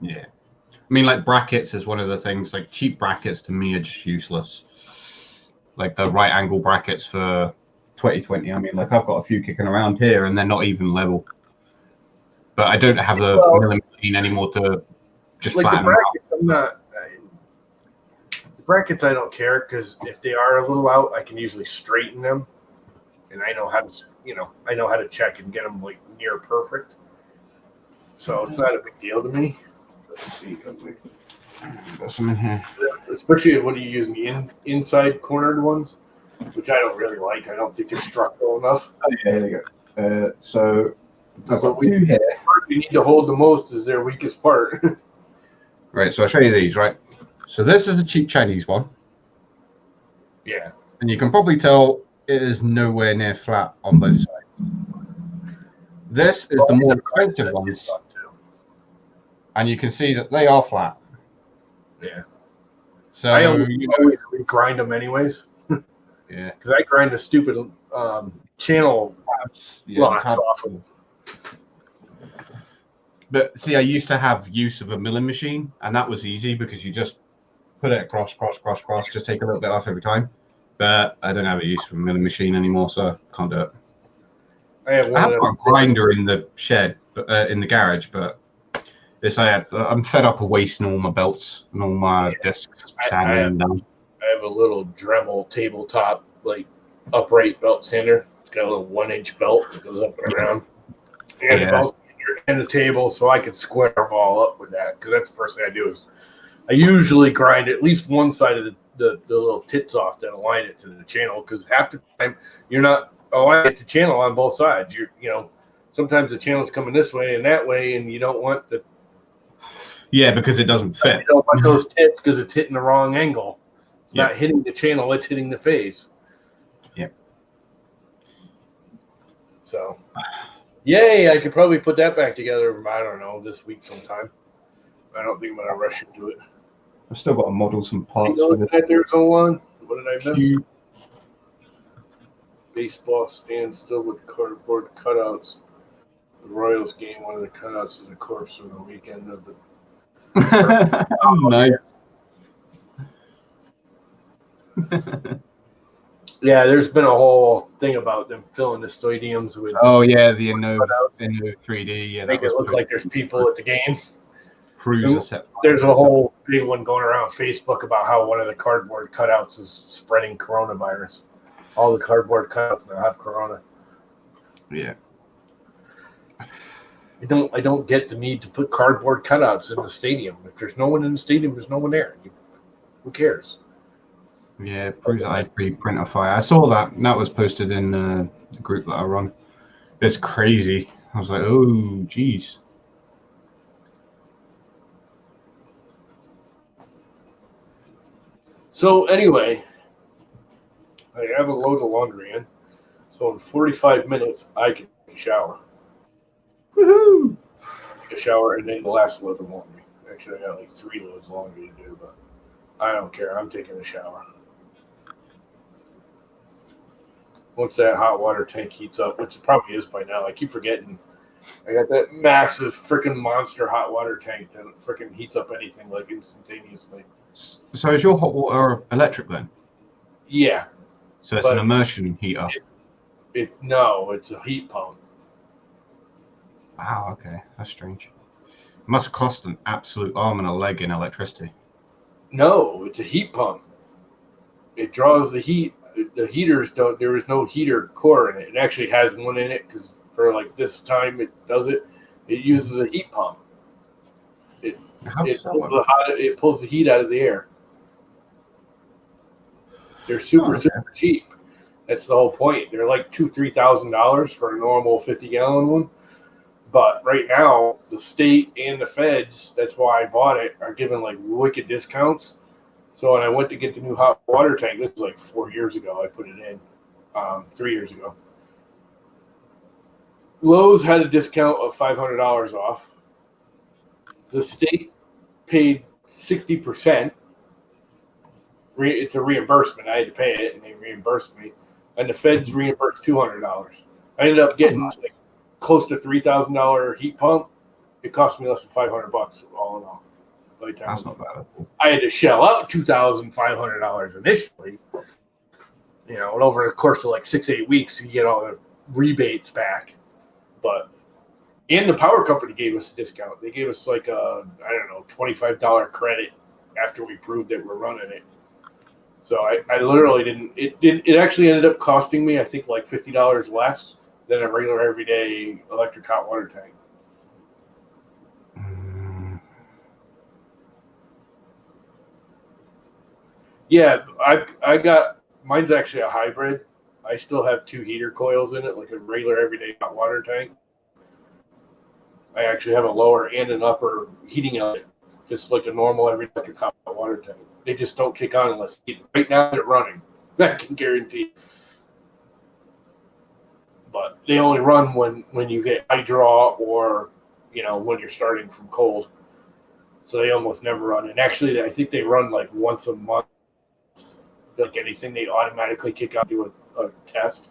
Yeah. I mean, like brackets is one of the things. Like, cheap brackets to me are just useless. Like the right angle brackets for 2020. I mean, like, I've got a few kicking around here and they're not even level. But I don't have the milling machine anymore to just like flatten the them out. brackets, the brackets I don't care, because if they are a little out, I can usually straighten them, and I know how to, I know how to check and get them like near perfect. So it's not a big deal to me. Let's see, Got some in here. especially when you use the inside cornered ones, which I don't really like. I don't think they're structural enough. Oh, yeah, here they go. So I've got What we two here. need to hold the most is their weakest part. Right, so I'll show you these, right? So this is a cheap Chinese one. Yeah. And you can probably tell it is nowhere near flat on both sides. This is the more expensive ones, and you can see that they are flat. Yeah. So I always grind them anyways. Yeah. Because I grind the stupid channel locks off them. But see, I used to have use of a milling machine, and that was easy because you just put it across, just take a little bit off every time. But I don't have a use for a milling machine anymore, so I can't do it. I have a grinder in the shed, in the garage, but I'm fed up of wasting all my belts and all my discs sanding down. I have a little Dremel tabletop, like upright belt sander. It's got a little 1-inch belt that goes up and around. And the belt sander and the table, so I can square them all up with that. Because that's the first thing I do is I usually grind at least one side of the little tits off that align it to the channel. Because half the time you're not aligning the channel on both sides. Sometimes the channel's coming this way and that way, and you don't want the because it doesn't fit. You don't want those tits because it's hitting the wrong angle. It's not hitting the channel; it's hitting the face. Yep. So, yay! I could probably put that back together. I don't know, this week sometime. I don't think I'm gonna rush into it. I've still got to model some parts. There's one. What did I miss? Baseball stand still with cardboard cutouts. The Royals game, one of the cutouts is a corpse from the weekend of the. Nice. Yeah, there's been a whole thing about them filling the stadiums with. Oh yeah, the Inno 3D. Yeah, make it look like there's people at the game. There's a whole big one going around Facebook about how one of the cardboard cutouts is spreading coronavirus. All the cardboard cutouts now have corona. Yeah. I don't get the need to put cardboard cutouts in the stadium. If there's no one in the stadium, there's no one there. Who cares? Yeah, proves that I3 printer fire. I saw that. That was posted in the group that I run. It's crazy. I was like, oh, geez. So anyway, I have a load of laundry in. So in 45 minutes, I can take a shower. Woohoo! Take a shower and then the last load of laundry. Actually, I got like 3 loads of laundry to do, but I don't care. I'm taking a shower. Once that hot water tank heats up, which it probably is by now, I keep forgetting. I got that massive freaking monster hot water tank that freaking heats up anything like instantaneously. So is your hot water electric then? Yeah. So it's an immersion heater? No, it's a heat pump. Wow, okay. That's strange. It must cost an absolute arm and a leg in electricity. No, it's a heat pump. It draws the heat. The heaters don't. There is no heater core in it. It actually has one in it because for like this time it does it. It uses a heat pump. It pulls the heat out of the air. They're super cheap. That's the whole point. They're like $2,000-$3,000 for a normal 50-gallon one. But right now, the state and the feds, that's why I bought it, are giving like wicked discounts. So when I went to get the new hot water tank, this was like 4 years ago, I put it in, 3 years ago. Lowe's had a discount of $500 off. The state paid 60%. It's a reimbursement. I had to pay it, and they reimbursed me. And the feds reimbursed $200. I ended up getting like close to $3,000 heat pump. It cost me less than $500 all in all. That's not bad. I had to shell out $2,500 initially. And over the course of like 6-8 weeks, you get all the rebates back. And the power company gave us a discount. They gave us like a, $25 credit after we proved that we're running it. So I literally didn't. It actually ended up costing me, I think, like $50 less than a regular everyday electric hot water tank. Yeah, I got mine's actually a hybrid. I still have 2 heater coils in it, like a regular everyday hot water tank. I actually have a lower and an upper heating element, just like a normal everyday electric hot water tank. They just don't kick on unless right now they're running. I can guarantee. but they only run when you get high draw or when you're starting from cold. So they almost never run. And actually, I think they run like once a month. Like anything, they automatically kick out, do a test.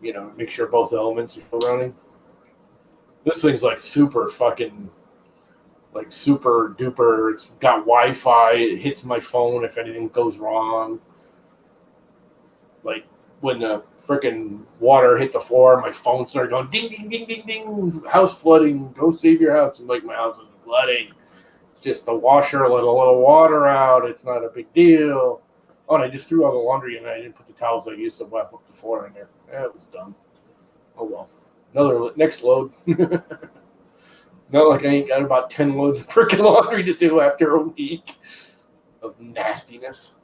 Make sure both elements are still running. This thing's like super fucking, like super duper. It's got Wi-Fi. It hits my phone if anything goes wrong. Like when the freaking water hit the floor, my phone started going ding, ding, ding, ding, ding. House flooding. Go save your house. And like my house is flooding. It's just the washer let a little water out. It's not a big deal. Oh, and I just threw all the laundry in and I didn't put the towels I used to wipe up the floor in there. That was dumb. Oh well. Next load. Not like I ain't got about 10 loads of freaking laundry to do after a week of nastiness.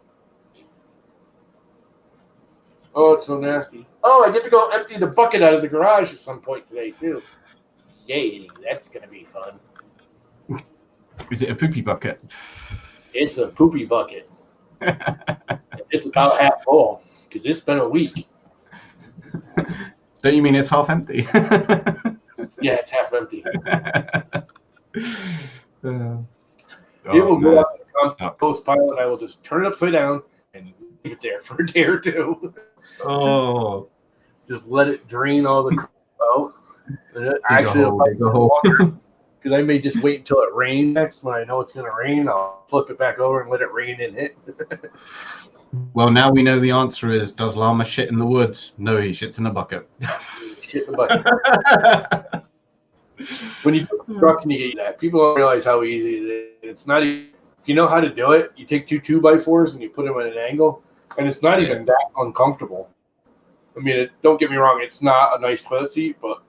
Oh, it's so nasty. Oh, I get to go empty the bucket out of the garage at some point today, too. Yay, that's going to be fun. Is it a poopy bucket? It's a poopy bucket. It's about half full because it's been a week. Don't you mean it's half empty? Yeah, it's half empty. It will go out to the compost pile and I will just turn it upside down and leave it there for a day or two. Oh. Just let it drain all the crap out. Because I may just wait until it rains next. When I know it's going to rain, I'll flip it back over and let it rain and hit. Well, now we know the answer is, does llama shit in the woods? No, he shits in a bucket. Shit in the bucket. When you go to the truck and you get that, people don't realize how easy it is. It's not even, if you know how to do it, you take 2 2x4s and you put them at an angle, and it's not even that uncomfortable. I mean, don't get me wrong, it's not a nice toilet seat, but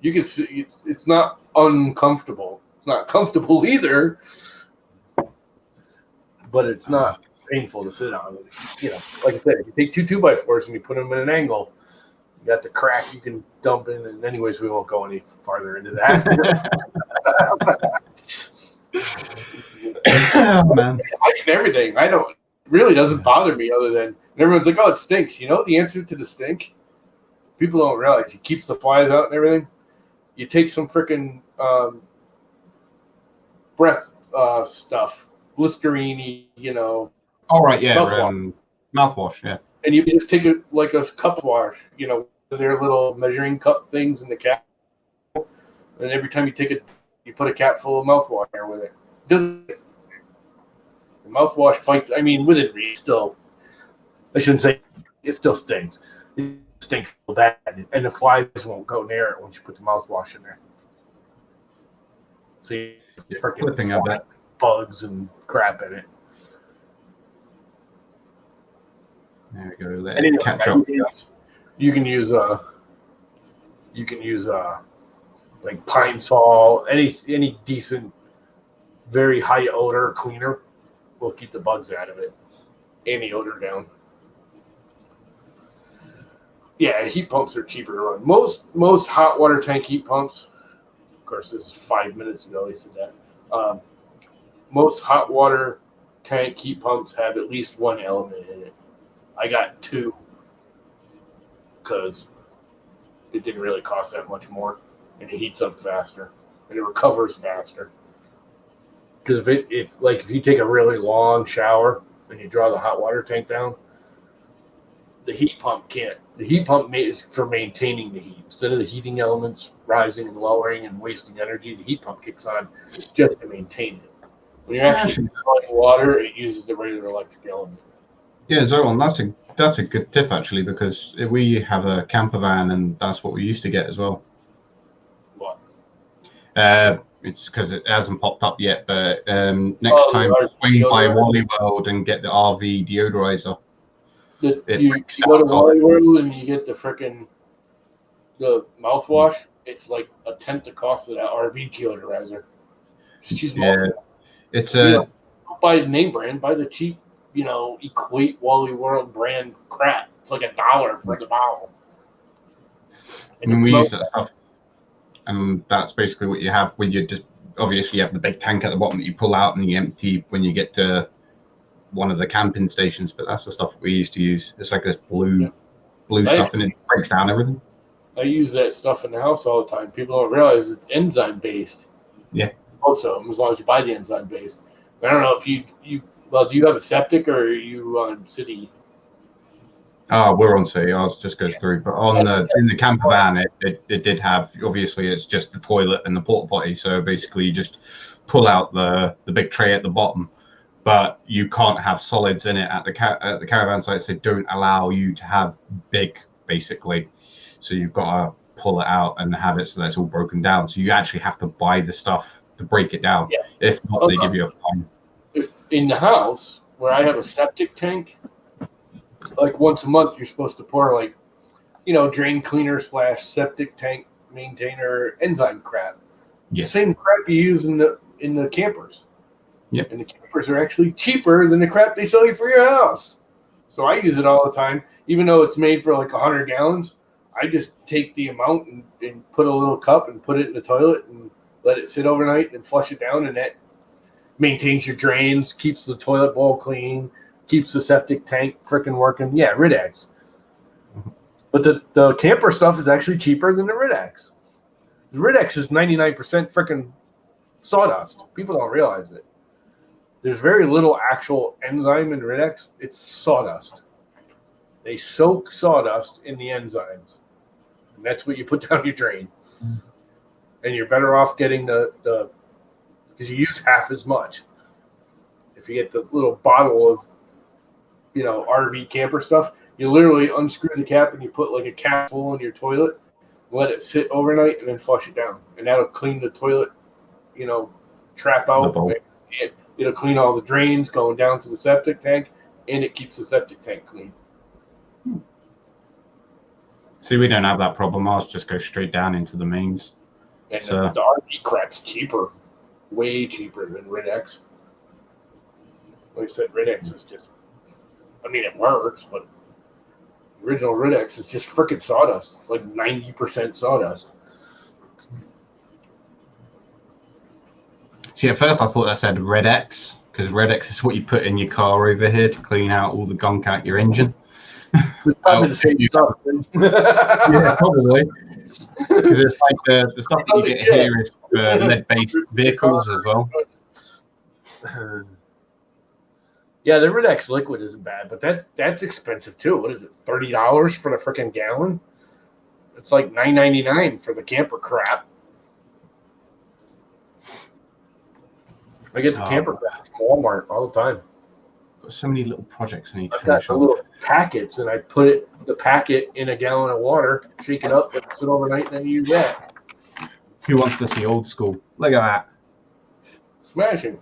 you can see it's not uncomfortable. It's not comfortable either, but it's not painful to sit on. Like I said, if you take 2 2x4s and you put them at an angle, you got the crack you can dump in. And anyways, we won't go any farther into that. Oh, man. I eat everything. It really doesn't bother me other than everyone's like, oh, it stinks. You know the answer to the stink? People don't realize it keeps the flies out and everything. You take some freaking breath stuff, Listerine, All right, yeah. Mouthwash, yeah. And you just take it like a cup wash, their little measuring cup things in the cap. And every time you take it, you put a cap full of mouthwash there with it. The mouthwash fights, with it, still, I shouldn't say, it still stings. It stinks so bad, and the flies won't go near it once you put the mouthwash in there. So you Flipping of it. Bugs and crap in it. There we go. Let Anyway, it catch up. You can use like Pine Sol, any decent, very high odor cleaner will keep the bugs out of it. Any odor down. Yeah, heat pumps are cheaper to run. Most hot water tank heat pumps, of course, this is 5 minutes ago he said that. Most hot water tank heat pumps have at least one element in it. I got 2 because it didn't really cost that much more, and it heats up faster and it recovers faster. Because if you take a really long shower and you draw the hot water tank down, the heat pump can't. The heat pump is for maintaining the heat. Instead of the heating elements rising and lowering and wasting energy, the heat pump kicks on just to maintain it. When you're actually drawing water, it uses the regular electric element. Yeah, Zoran, that's a good tip actually, because we have a camper van and that's what we used to get as well. What? It's because it hasn't popped up yet, but next time swing by Wally World and get the RV deodorizer. You go to Wally World and you get the mouthwash. It's like a tenth the cost of that RV deodorizer. She's it's don't buy the name brand, buy the cheap, Equate Wally World brand crap. It's like $1 for the bottle. And we use that stuff, and that's basically what you have when you just obviously you have the big tank at the bottom that you pull out and you empty when you get to one of the camping stations. But that's the stuff we used to use. It's like this blue blue stuff, and it breaks down everything. I use that stuff in the house all the time. People don't realize it's enzyme based. Yeah. Also, as long as you buy the enzyme based. I don't know if you well, do you have a septic or are you on city? Oh, we're on sea. Ours just goes through. But on in the camper van, it did have, obviously it's just the toilet and the porta potty. So basically you just pull out the big tray at the bottom, but you can't have solids in it at the caravan sites. They don't allow you to have big, basically. So you've got to pull it out and have it so that it's all broken down. So you actually have to buy the stuff to break it down. Yeah. If not, they give you a fine. If in the house where I have a septic tank, like once a month you're supposed to pour like, drain cleaner / septic tank maintainer enzyme crap. Yeah. The same crap you use in the campers. Yep. And the campers are actually cheaper than the crap they sell you for your house. So I use it all the time, even though it's made for like 100 gallons. I just take the amount and put a little cup and put it in the toilet and let it sit overnight and flush it down, and that maintains your drains, keeps the toilet bowl clean, keeps the septic tank freaking working. Yeah, Ridex. But the camper stuff is actually cheaper than the Ridex. The Ridex is 99% freaking sawdust. People don't realize it. There's very little actual enzyme in Ridex. It's sawdust. They soak sawdust in the enzymes. And that's what you put down your drain. And you're better off getting the because you use half as much. If you get the little bottle of, RV camper stuff, you literally unscrew the cap and you put like a capful in your toilet, let it sit overnight, and then flush it down. And that'll clean the toilet, trap out. It'll clean all the drains going down to the septic tank, and it keeps the septic tank clean. See, we don't have that problem. Ours just goes straight down into the mains. And the RV crap's cheaper, way cheaper than Ridex. Like I said, Ridex is just, it works, but the original Ridex is just freaking sawdust. It's like 90% sawdust. See, at first I thought that said Red X, because Red X is what you put in your car over here to clean out all the gunk out your engine. It's probably the same stuff. Yeah, probably. Because it's like the stuff that you get here is lead-based vehicles as well. Yeah, the Ridex liquid isn't bad, but that's expensive too. What is it, $30 for the freaking gallon? It's like $9.99 for the camper crap. I get the camper crap from Walmart all the time. Got so many little projects I need to I've got finish the off. little packets, and I put the packet in a gallon of water, shake it up, let it sit overnight, and then use that. Who wants to see old school? Look at that. Smashing.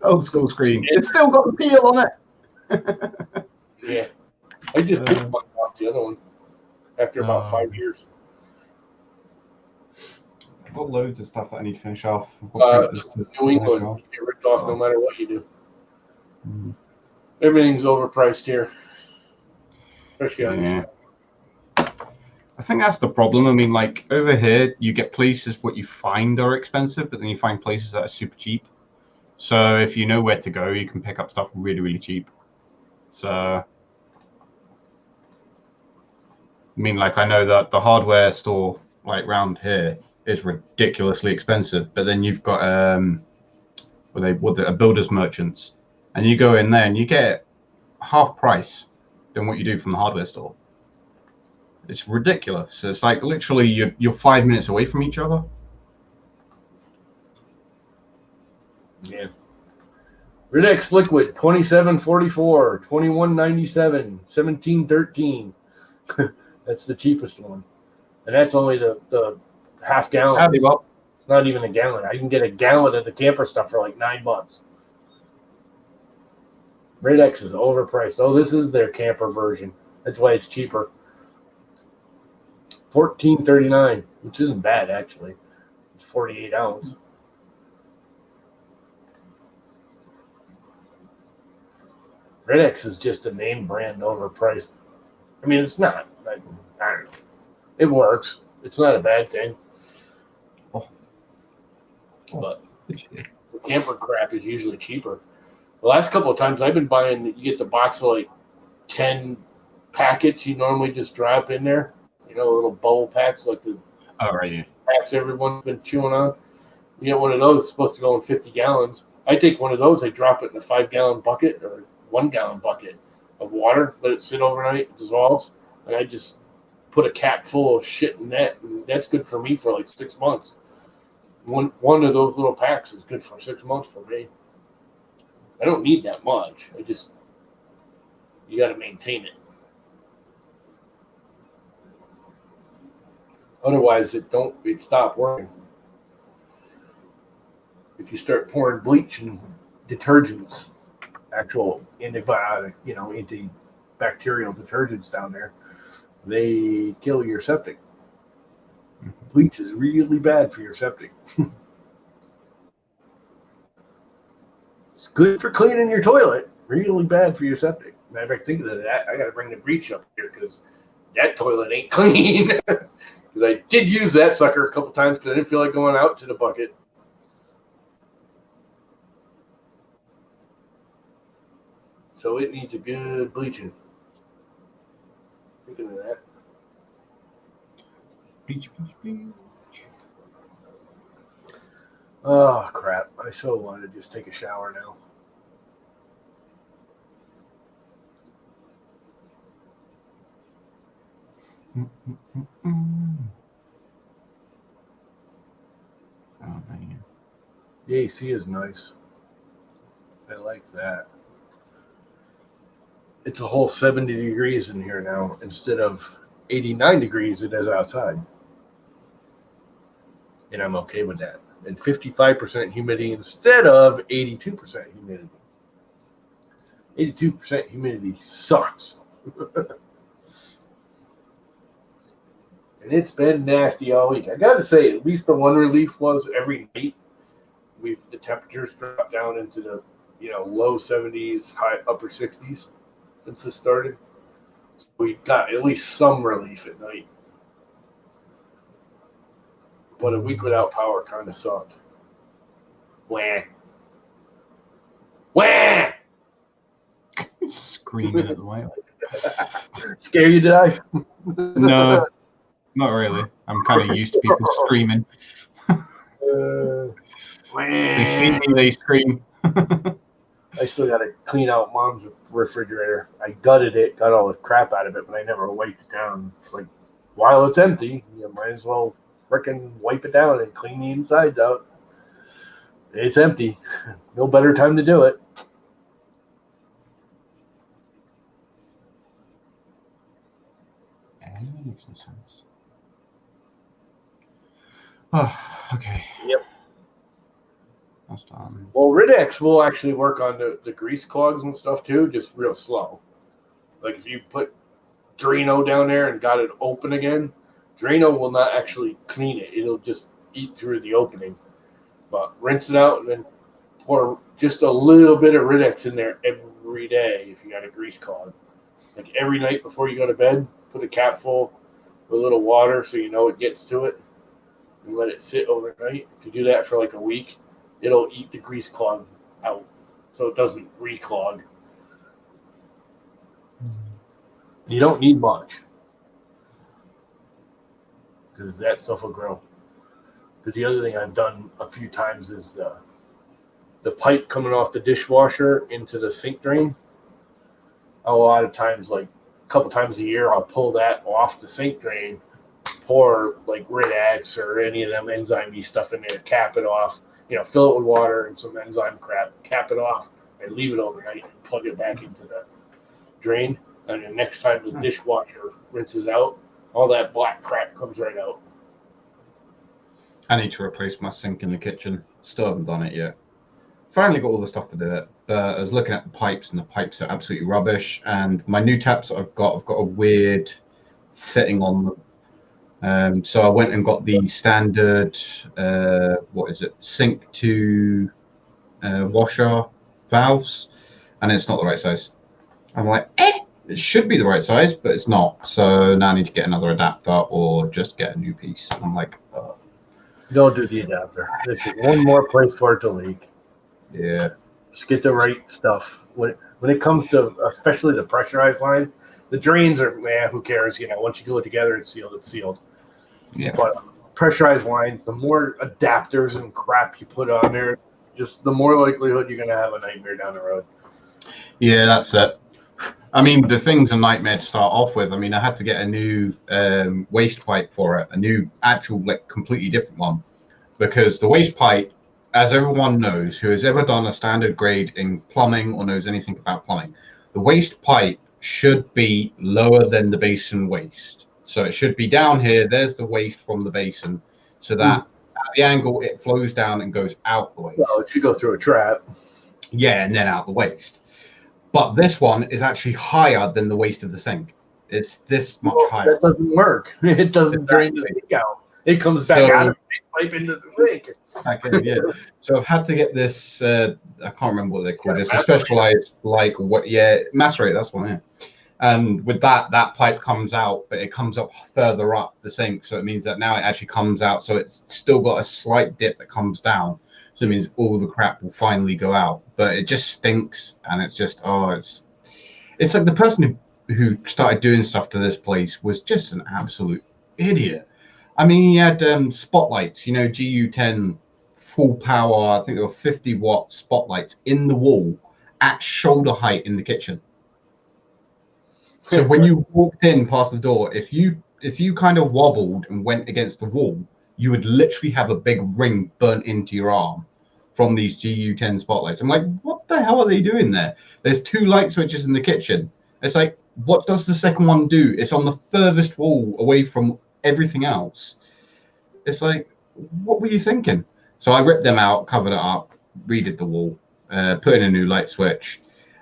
Old school screen. It's still got the peel on it. Yeah. I just took one off the other one after about 5 years. I've got loads of stuff that I need to finish off. New England, you get ripped off no matter what you do. Everything's overpriced here, especially on Yeah. I think that's the problem. Like over here, you get places what you find are expensive, but then you find places that are super cheap. So if you know where to go, you can pick up stuff really, really cheap. So, like I know that the hardware store like round here is ridiculously expensive, but then you've got a builder's merchants, and you go in there and you get half price than what you do from the hardware store. It's ridiculous. It's like literally you're 5 minutes away from each other. Yeah. Ridex liquid, $27.44, $21.97, $17.13. That's the cheapest one, and that's only the half gallon. It's not even a gallon. I can get a gallon of the camper stuff for like $9. Ridex is overpriced. Oh, this is their camper version. That's why it's cheaper. $14.39, which isn't bad actually. It's 48 ounce. Ridex is just a name brand overpriced. It's not. I don't know. It works. It's not a bad thing. But the camper crap is usually cheaper. The last couple of times I've been buying, you get the box of like 10 packets you normally just drop in there. You know, little bowl packs like the Yeah. packs everyone's been chewing on. You get one of those, it's supposed to go in 50 gallons. I take one of those, I drop it in a 5-gallon bucket or 1-gallon bucket of water, let it sit overnight, it dissolves, and I just put a cap full of shit in that, and that's good for me for like 6 months. One of those little packs is good for 6 months for me. I don't need that much. You got to maintain it. Otherwise, it stop working. If you start pouring bleach and detergents, actual antibiotic, antibacterial detergents down there, they kill your septic. Bleach is really bad for your septic. It's good for cleaning your toilet. Really bad for your septic. Matter of fact, thinking of that, I got to bring the bleach up here because that toilet ain't clean. Because I did use that sucker a couple times because I didn't feel like going out to the bucket. So it needs a good bleaching. Thinking of that. Bleach. Oh, crap. I so want to just take a shower now. Oh, man. The AC is nice. I like that. It's a whole 70 degrees in here now instead of 89 degrees it is outside. And I'm okay with that. And 55% humidity instead of 82% humidity. 82% humidity sucks. And it's been nasty all week. I got to say, at least the one relief was every night the temperatures dropped down into the low 70s, high upper 60s since this started. So we got at least some relief at night. But a week without power kind of sucked. Wah. Wah! Screaming at the white. Scare you, did I? No, not really. I'm kind of used to people screaming. They see me, they scream. I still got to clean out Mom's refrigerator. I gutted it, got all the crap out of it, but I never wiped it down. It's like, while it's empty, you might as well frickin' wipe it down and clean the insides out. It's empty. No better time to do it. Yeah, that makes some sense. Oh, okay. Yep. That's done. Well, Ridex will actually work on the grease clogs and stuff too, just real slow. Like if you put Drano down there and got it open again, Drano will not actually clean it. It'll just eat through the opening. But rinse it out and then pour just a little bit of Ridex in there every day if you got a grease clog. Like every night before you go to bed, put a cap full with a little water so you know it gets to it and let it sit overnight. If you do that for like a week, it'll eat the grease clog out so it doesn't reclog. You don't need much because that stuff will grow. Because the other thing I've done a few times is the pipe coming off the dishwasher into the sink drain. A lot of times, like a couple times a year, I'll pull that off the sink drain, pour like Ridex or any of them enzyme-y stuff in there, cap it off, fill it with water and some enzyme crap, cap it off, and leave it overnight and plug it back into the drain. And the next time the dishwasher rinses out, all that black crap comes right out. I need to replace my sink in the kitchen. Still haven't done it yet. Finally got all the stuff to do it. But I was looking at the pipes, and the pipes are absolutely rubbish. And my new taps that I've got a weird fitting on them. So I went and got the standard, sink to washer valves, and it's not the right size. I'm like, it should be the right size, but it's not. So now I need to get another adapter or just get a new piece. I'm like, Don't do the adapter. There's one more place for it to leak. yeah. Just get the right stuff. When it comes to especially the pressurized line, The drains are, who cares? Once you glue it together, it's sealed. It's sealed. Yeah. But pressurized lines, the more adapters and crap you put on there, just the more likelihood you're going to have a nightmare down the road. Yeah, that's it. I mean, the thing's a nightmare to start off with. I mean, I had to get a new waste pipe for it, a new actual, completely different one, because the waste pipe, as everyone knows who has ever done a standard grade in plumbing or knows anything about plumbing, the waste pipe should be lower than the basin waste. So it should be down here. There's the waste from the basin, so that at the angle it flows down and goes out the waste. Well, it should go through a trap. Yeah, and then out the waste. But this one is actually higher than the waste of the sink. It's this much higher. That doesn't work. It doesn't drain the sink out. It comes back out of the pipe into the sink. Yeah. So I've had to get this. I can't remember what they call it. It's a specialized, macerate. That's one. Yeah. And with that pipe comes out, but it comes up further up the sink. So it means that now it actually comes out. So it's still got a slight dip that comes down. So it means all the crap will finally go out. But it just stinks, and it's just it's like the person who started doing stuff to this place was just an absolute idiot. I mean, he had spotlights, GU10 full power. I think they were 50-watt spotlights in the wall at shoulder height in the kitchen. So when you walked in past the door, if you kind of wobbled and went against the wall, you would literally have a big ring burnt into your arm from these GU10 spotlights. I'm like, what the hell are they doing there? There's 2 light switches in the kitchen. It's like, what does the second one do? It's on the furthest wall away from everything else. It's like, what were you thinking? So I ripped them out, covered it up, redid the wall, put in a new light switch.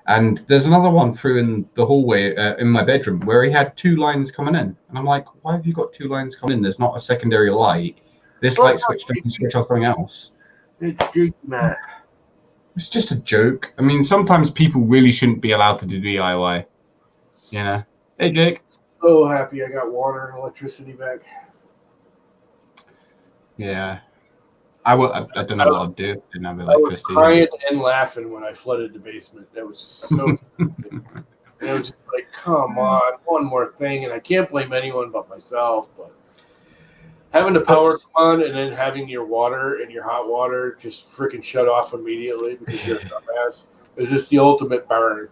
And there's another one through in the hallway in my bedroom where he had 2 lines coming in. And I'm like, why have you got 2 lines coming in? There's not a secondary light. This light switch doesn't switch off something else. It's joke, man. It's just a joke. I mean, sometimes people really shouldn't be allowed to do DIY. Hey, Jake. So happy I got water and electricity back. Yeah. I don't know what I'd do. Didn't have electricity. I was crying and laughing when I flooded the basement. That was just so stupid. And it was just like, come on, one more thing. And I can't blame anyone but myself. But having the power come on and then having your water and your hot water just freaking shut off immediately because you're a dumbass is just the ultimate burn.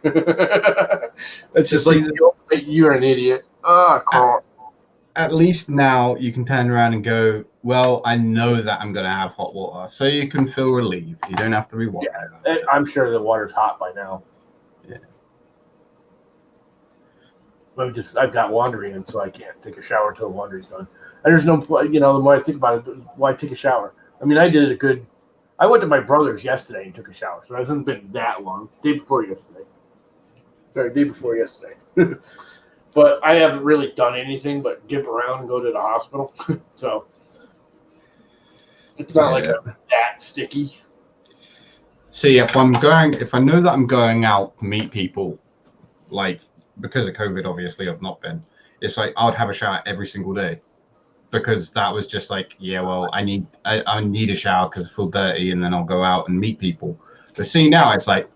It's just like the ultimate, you're an idiot. At least now you can turn around and go, well, I know that I'm going to have hot water. So you can feel relieved. You don't have to rewater. Yeah, I'm sure the water's hot by now. Yeah. I've got laundry in, so I can't take a shower until the laundry's done. And there's no, the more I think about it, why take a shower? I mean, I went to my brother's yesterday and took a shower, so it hasn't been that long. Day before yesterday. But I haven't really done anything but give around and go to the hospital. So it's not like I'm that sticky. See, if I know that I'm going out to meet people, like because of COVID, obviously I've not been. It's like I would have a shower every single day, because that was just like, I need a shower because I feel dirty, and then I'll go out and meet people. But see, now it's like,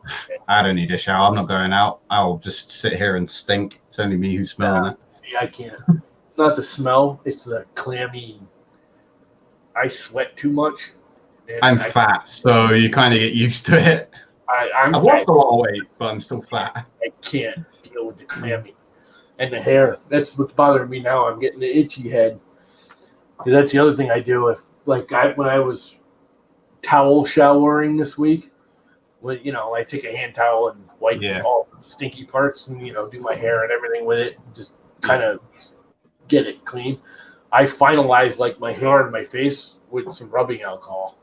I don't need a shower. I'm not going out. I'll just sit here and stink. It's only me who's smelling it. Yeah, I can't. It's not the smell. It's the clammy. I sweat too much. I'm fat, so you kind of get used to it. I've lost a lot of weight, but I'm still fat. I can't deal with the clammy. And the hair. That's what's bothering me now. I'm getting the itchy head. Because that's the other thing I do. When I was towel showering this week, I take a hand towel and wipe all the stinky parts and, do my hair and everything with it. Just kind of get it clean. I finalize my hair and my face with some rubbing alcohol.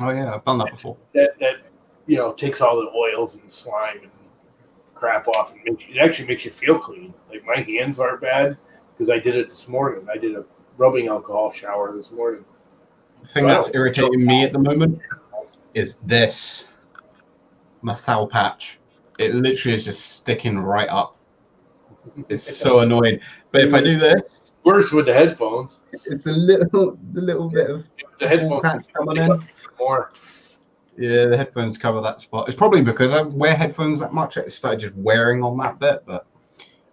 Oh yeah, I've done that before. That takes all the oils and slime and crap off, and it actually makes you feel clean. Like my hands aren't bad because I did it this morning. I did a rubbing alcohol shower this morning. The thing that's irritating me at the moment is this. My foul patch. It literally is just sticking right up. It's so annoying. But if I do this, worse with the headphones. It's the little bit of the headphones patch coming in. More. Yeah, the headphones cover that spot. It's probably because I wear headphones that much. It started just wearing on that bit. But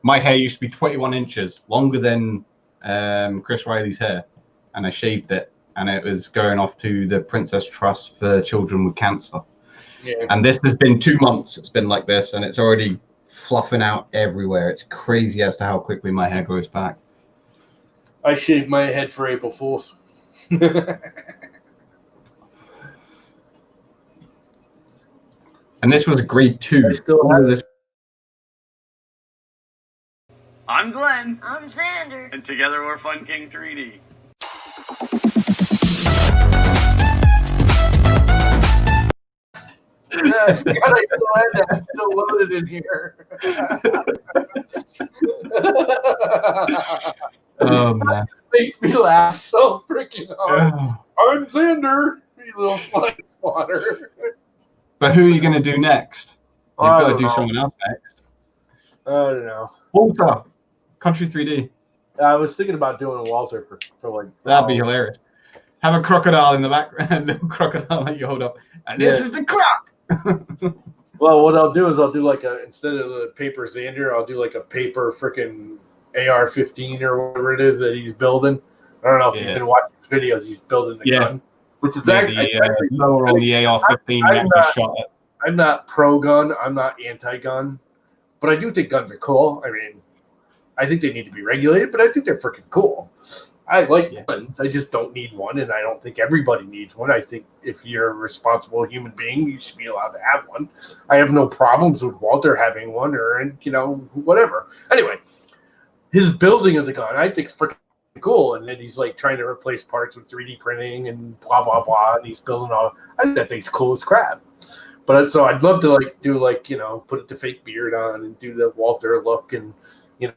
My hair used to be 21 inches, longer than Chris Riley's hair, and I shaved it, and it was going off to the Princess Trust for Children with Cancer. Yeah. And this has been 2 months. It's been like this, and it's already fluffing out everywhere. It's crazy as to how quickly my hair grows back. I shaved my head for April Fools. And this was a grade 2. I still have it. I'm Glenn. I'm Xander. And together we're Fun King 3D. Yeah, I forgot I still had that. It's still loaded in here. Oh, man. Makes me laugh so freaking hard. I'm Xander, you little fun water. But who are you going to do next? You've got to do someone else next. I don't know. Walter, Country 3D. I was thinking about doing a Walter for like. That'd be hilarious. Have a crocodile in the background, a little crocodile that you hold up. And this is the croc! Well, what I'll do is I'll do like instead of the paper Xander, I'll do like a paper freaking AR-15 or whatever it is that he's building. I don't know if you've been watching his videos. He's building the gun, which is actually lower on the AR-15. I'm not pro-gun. I'm not anti-gun, but I do think guns are cool. I mean, I think they need to be regulated, but I think they're freaking cool. I like guns. I just don't need one, and I don't think everybody needs one. I think if you're a responsible human being, you should be allowed to have one. I have no problems with Walter having one or, whatever. Anyway, his building of the gun, I think, is freaking cool. And then he's like trying to replace parts with 3D printing and blah, blah, blah. And he's building all. I think that thing's cool as crap. But so I'd love to put the fake beard on and do the Walter look and,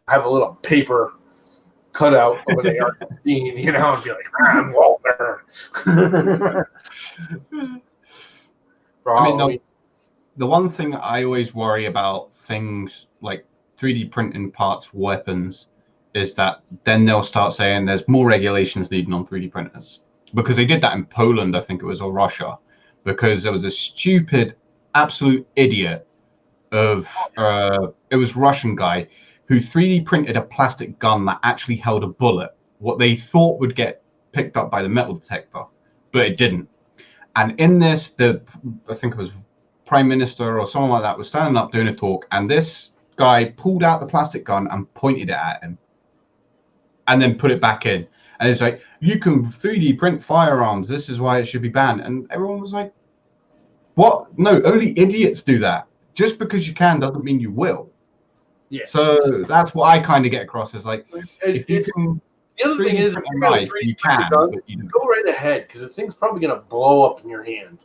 have a little paper cutout of an AR-15, and be like, I'm Walter. I mean, the one thing I always worry about things like 3D printing parts for weapons is that then they'll start saying there's more regulations needed on 3D printers. Because they did that in Poland, I think it was, or Russia, because there was a stupid, absolute idiot of, it was Russian guy, who 3D printed a plastic gun that actually held a bullet, what they thought would get picked up by the metal detector, but it didn't. And in this, I think it was Prime Minister or someone like that was standing up doing a talk, and this guy pulled out the plastic gun and pointed it at him, and then put it back in. And it's like, you can 3D print firearms, this is why it should be banned. And everyone was like, what? No, only idiots do that. Just because you can doesn't mean you will. Yeah. So that's what I kind of get across is like, if you can. The other thing is, if you're going to 3D print a gun, go right ahead, because the thing's probably going to blow up in your hand.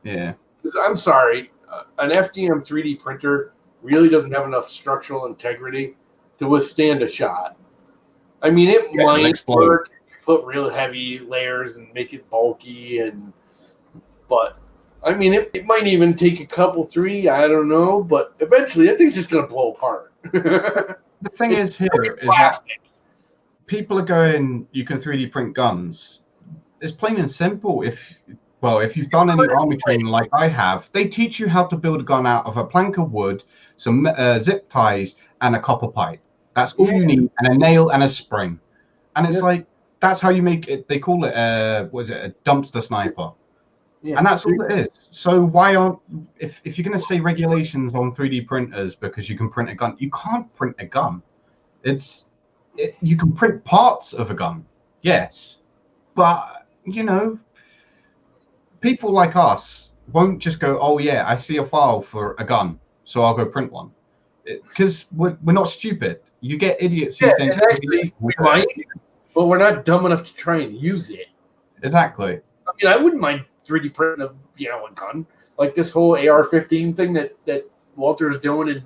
Yeah. Because I'm sorry, an FDM 3D printer really doesn't have enough structural integrity to withstand a shot. I mean, it might work if you put real heavy layers and make it bulky, but I mean, it might even take a couple, 3, I don't know, but eventually that thing's just going to blow apart. The thing is here is that people are going, you can 3D print guns. It's plain and simple. If you've done any army training like I have, they teach you how to build a gun out of a plank of wood, some zip ties, and a copper pipe. That's all you need, and a nail and a spring. And it's like, that's how you make it. They call it, a dumpster sniper. Yeah. And that's all it is. So why aren't, if you're going to say regulations on 3D printers because you can print a gun, you can't print a gun. You can print parts of a gun, yes. But, people like us won't just go, oh yeah, I see a file for a gun, so I'll go print one. Because we're not stupid. You get idiots who think... and actually, we might, but we're not dumb enough to try and use it. Exactly. I mean, I wouldn't mind 3D printing a gun. Like this whole AR-15 thing that Walter is doing, and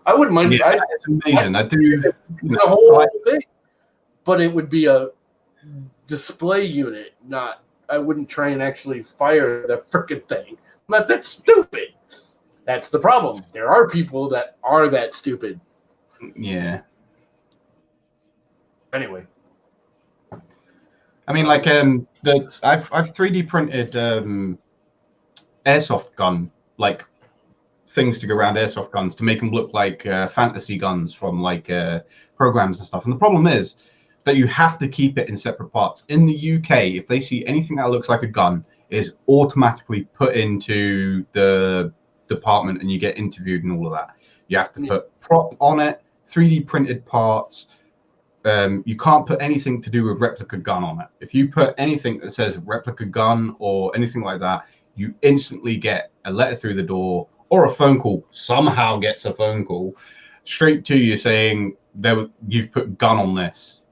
I wouldn't mind. Yeah, it's amazing. I do the whole thing, but it would be a display unit. I wouldn't try and actually fire the frickin' thing. That's stupid. That's the problem. There are people that are that stupid. Yeah. Anyway. I mean, like I've 3D printed airsoft gun like things to go around airsoft guns to make them look like fantasy guns from like programs and stuff. And the problem is that you have to keep it in separate parts. In the UK, if they see anything that looks like a gun, it is automatically put into the department and you get interviewed and all of that. You have to put prop on it, 3D printed parts. You can't put anything to do with replica gun on it. If you put anything that says replica gun or anything like that, you instantly get a letter through the door or a phone call. Somehow gets a phone call straight to you saying you've put gun on this,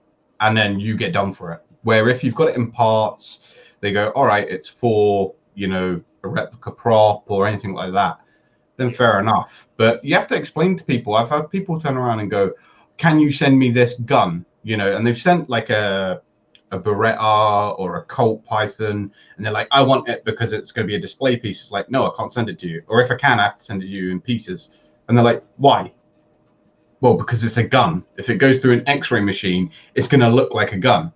and then you get done for it. Where if you've got it in parts, they go, all right, it's for, a replica prop or anything like that, then fair enough. But you have to explain to people. I've had people turn around and go, can you send me this gun? And they've sent like a Beretta or a Colt Python, and they're like, I want it because it's going to be a display piece. It's like, no, I can't send it to you. Or if I can, I have to send it to you in pieces. And they're like, why? Well, because it's a gun. If it goes through an X-ray machine, it's going to look like a gun.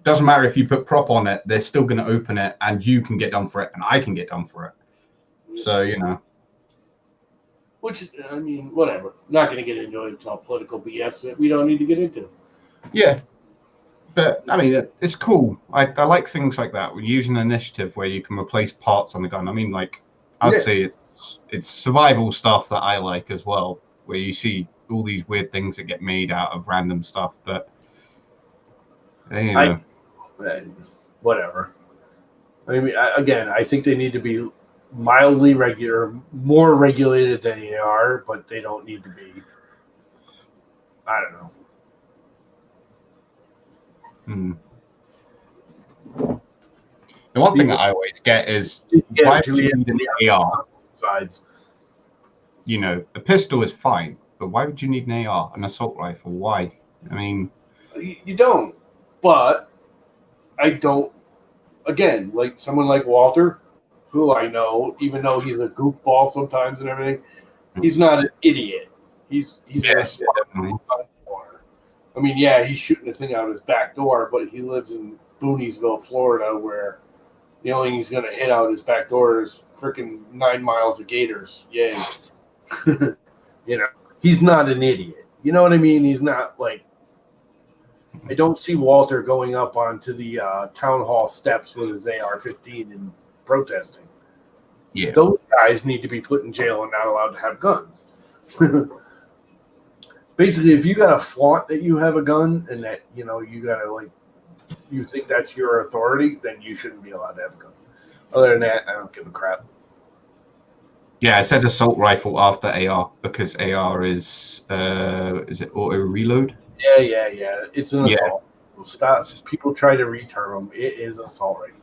Doesn't matter if you put prop on it, they're still going to open it, and you can get done for it, and I can get done for it. So, Which, I mean, whatever. Not going to get into it. It's all political BS that we don't need to get into. Yeah. But, I mean, it's cool. I like things like that. We're using an initiative where you can replace parts on the gun. I mean, like, I'd say it's survival stuff that I like as well, where you see all these weird things that get made out of random stuff. But, whatever. I mean, again, I think they need to be mildly regular, more regulated than they are, but they don't need to be. I don't know. The one thing that I always get is why do you need an AR? Sides. A pistol is fine, but why would you need an AR, an assault rifle? Why? I mean, you don't. But I don't. Again, like someone like Walter, who I know, even though he's a goofball sometimes and everything, he's not an idiot. He's a smart. I mean, he's shooting the thing out his back door, but he lives in Booniesville, Florida, where the only thing he's going to hit out his back door is freaking 9 miles of gators. Yay. He's not an idiot. You know what I mean? He's not like, I don't see Walter going up onto the town hall steps with his AR-15 and protesting. Yeah. Those guys need to be put in jail and not allowed to have guns. Basically, if you got to flaunt that you have a gun and that, you got to, you think that's your authority, then you shouldn't be allowed to have a gun. Other than that, I don't give a crap. Yeah, I said assault rifle after AR because AR is it auto reload? Yeah. It's an assault. Stop. People try to reterm them. It is an assault rifle.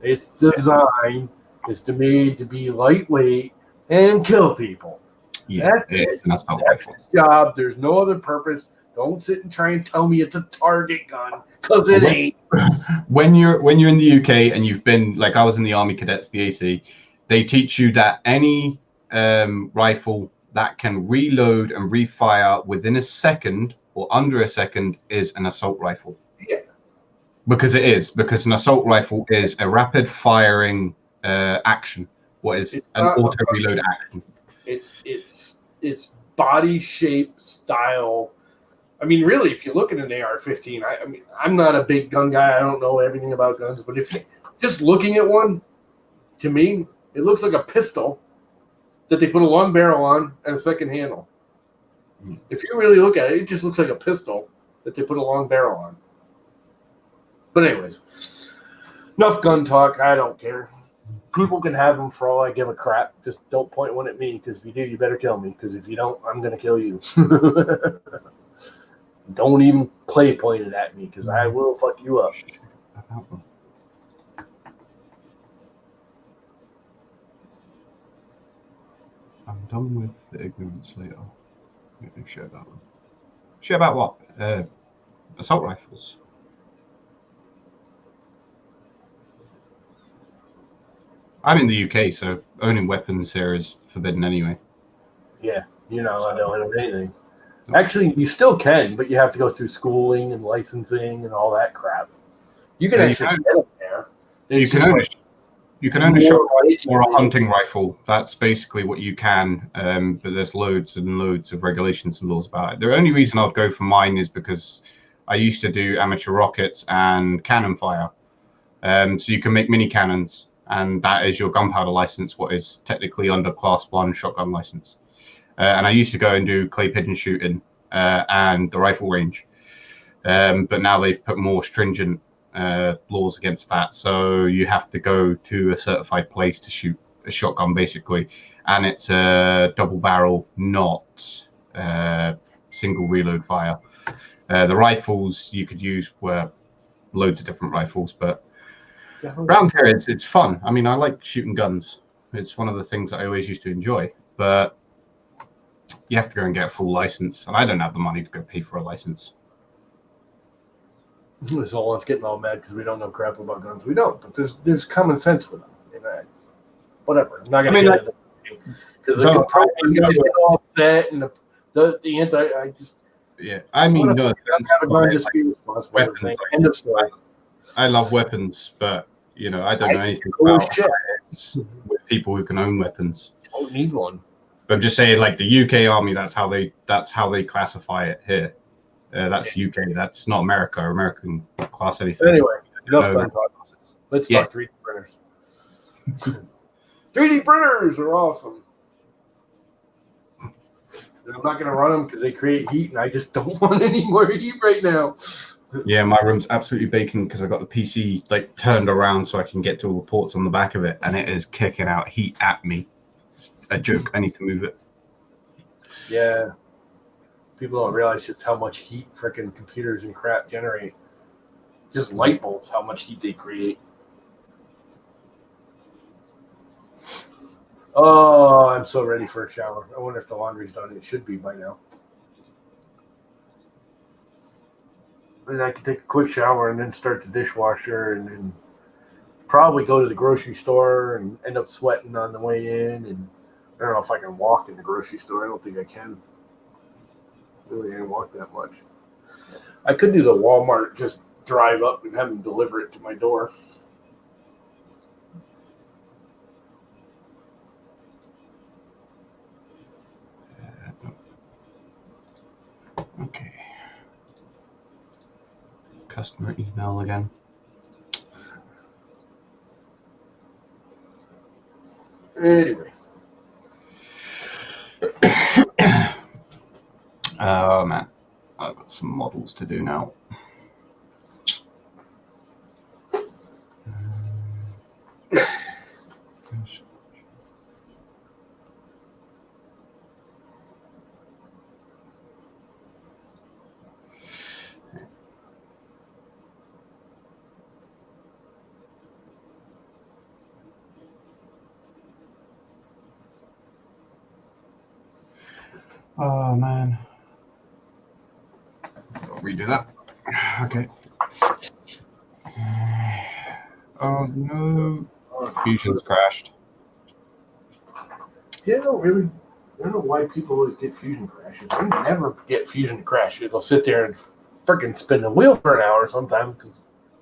Its design is made to be lightweight and kill people. Yeah, that's an assault that's rifle. its job. There's no other purpose. Don't sit and try and tell me it's a target gun, because it ain't. When you're in the UK and you've been, like I was in the Army Cadets, the AC, they teach you that any rifle that can reload and refire within a second or under a second is an assault rifle. Yeah. Because an assault rifle is a rapid firing action. What is an auto reload action? It's body shape, style. I mean, really, if you look at an AR-15, I mean, I'm not a big gun guy. I don't know everything about guns, but if you just looking at one, to me, it looks like a pistol that they put a long barrel on and a second handle. If you really look at it, it just looks like a pistol that they put a long barrel on. But anyways, enough gun talk. I don't care. People can have them for all I give a crap. Just don't point one at me, because if you do, you better kill me. Because if you don't, I'm going to kill you. Don't even play pointed at me, because I will fuck you up. I'm done with the ignorance later. Let me share that one. Share about what? Assault rifles. I'm in the UK, so owning weapons here is forbidden anyway. Yeah, you're not allowed to own anything. Actually, you still can, but you have to go through schooling and licensing and all that crap. You can actually get them there. You can own a shotgun Right. or a hunting rifle. That's basically what you can. But there's loads and loads of regulations and laws about it. The only reason I'd go for mine is because I used to do amateur rockets and cannon fire. So you can make mini cannons, and that is your gunpowder license, what is technically under Class 1 shotgun license. And I used to go and do clay pigeon shooting and the rifle range. But now they've put more stringent laws against that. So you have to go to a certified place to shoot a shotgun, basically. And it's a double barrel, not single reload fire. The rifles you could use were loads of different rifles, but around here it's fun. I mean, I like shooting guns. It's one of the things that I always used to enjoy, but you have to go and get a full license, and I don't have the money to go pay for a license. This is all us getting all mad because we don't know crap about guns. We don't, but there's common sense with them. Whatever. I'm not gonna get into it because the pro guys get all upset and the anti. I just I mean, no, have a gun, just be responsible. weapons. End of story. I love weapons, but I don't know anything about it with people who can own weapons. Don't need one. But I'm just saying, like the UK Army, that's how they classify it here. That's UK. That's not America. America can class anything. Anyway, enough gun talk. Let's talk 3D printers. 3D printers are awesome. And I'm not going to run them because they create heat, and I just don't want any more heat right now. Yeah, my room's absolutely baking because I got the PC like turned around so I can get to all the ports on the back of it, and it is kicking out heat at me. It's a joke. I need to move it. Yeah. People don't realize just how much heat freaking computers and crap generate. Just light bulbs, how much heat they create. Oh, I'm so ready for a shower. I wonder if the laundry's done. It should be by now. And I can take a quick shower and then start the dishwasher and then probably go to the grocery store and end up sweating on the way in. And I don't know if I can walk in the grocery store. I don't think I can. Really ain't walk that much. I could do the Walmart, just drive up and have them deliver it to my door. Okay. Customer email again. Anyway. Oh man, I've got some models to do now. Oh man. I'll redo that. Okay. Oh no. Fusion's crashed. Yeah, I don't know why people always get fusion crashes. I never get fusion crash. It'll sit there and freaking spin the wheel for an hour sometimes because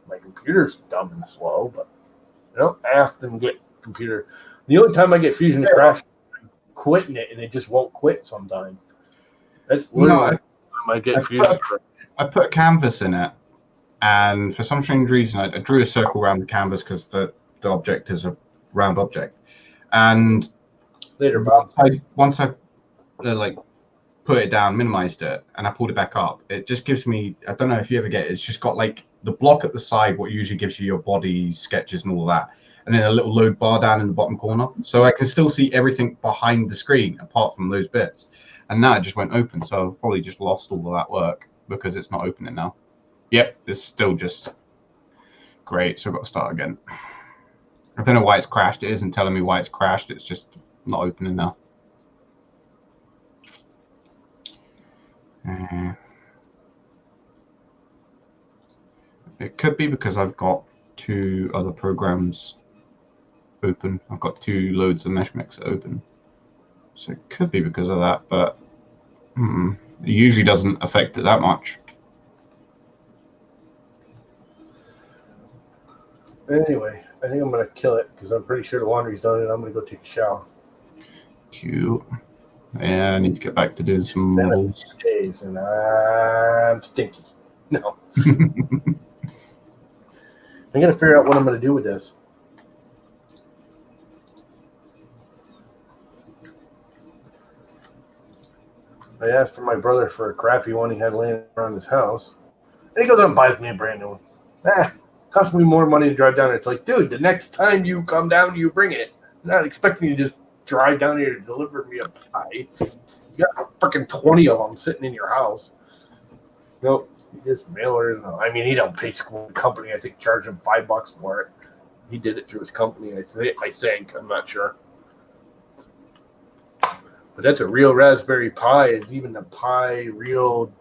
my computer's dumb and slow, but I often get computer. The only time I get fusion crash, I'm quitting it and it just won't quit sometimes. That's literally I get fusion crash. I put a canvas in it, and for some strange reason, I drew a circle around the canvas because the object is a round object. And Later, once I like put it down, minimized it, and I pulled it back up, it just gives me, I don't know if you ever get it, it's just got like the block at the side, what usually gives you your body sketches and all that, and then a little load bar down in the bottom corner. So I can still see everything behind the screen apart from those bits. And now it just went open, so I've probably just lost all of that work because it's not opening now. Yep, it's still just great, so I've got to start again. I don't know why it's crashed. It isn't telling me why it's crashed. It's just not opening now. It could be because I've got 2 other programs open. I've got 2 loads of Mesh Mixer open. So it could be because of that, but it usually doesn't affect it that much. Anyway, I think I'm gonna kill it because I'm pretty sure the laundry's done and I'm gonna go take a shower. Cute. Yeah, I need to get back to doing some Been a balls. few days and I'm stinky. No, I'm gonna figure out what I'm gonna do with this. I asked for my brother for a crappy one he had laying around his house. And he goes out and buys me a brand new one. Cost me more money to drive down there. It's like, dude, the next time you come down, you bring it. I'm not expecting you to just drive down here to deliver me a pie. You got freaking 20 of them sitting in your house. Nope, you just mail it. I mean, he don't pay school company. I think charge him $5 for it. He did it through his company. I think. I'm not sure. But that's a real Raspberry Pi. It's even a real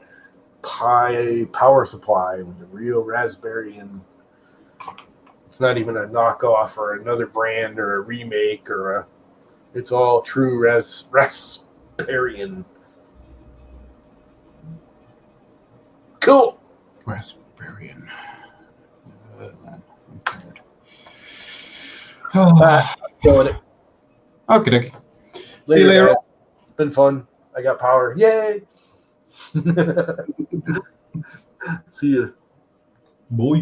Pi power supply with a real Raspberry, and it's not even a knockoff or another brand or a remake or a. It's all true Raspberryan. Cool. Raspberryan. I'm feeling it. Okay. See you later. Guys. Been fun. I got power. Yay. See you. Boy.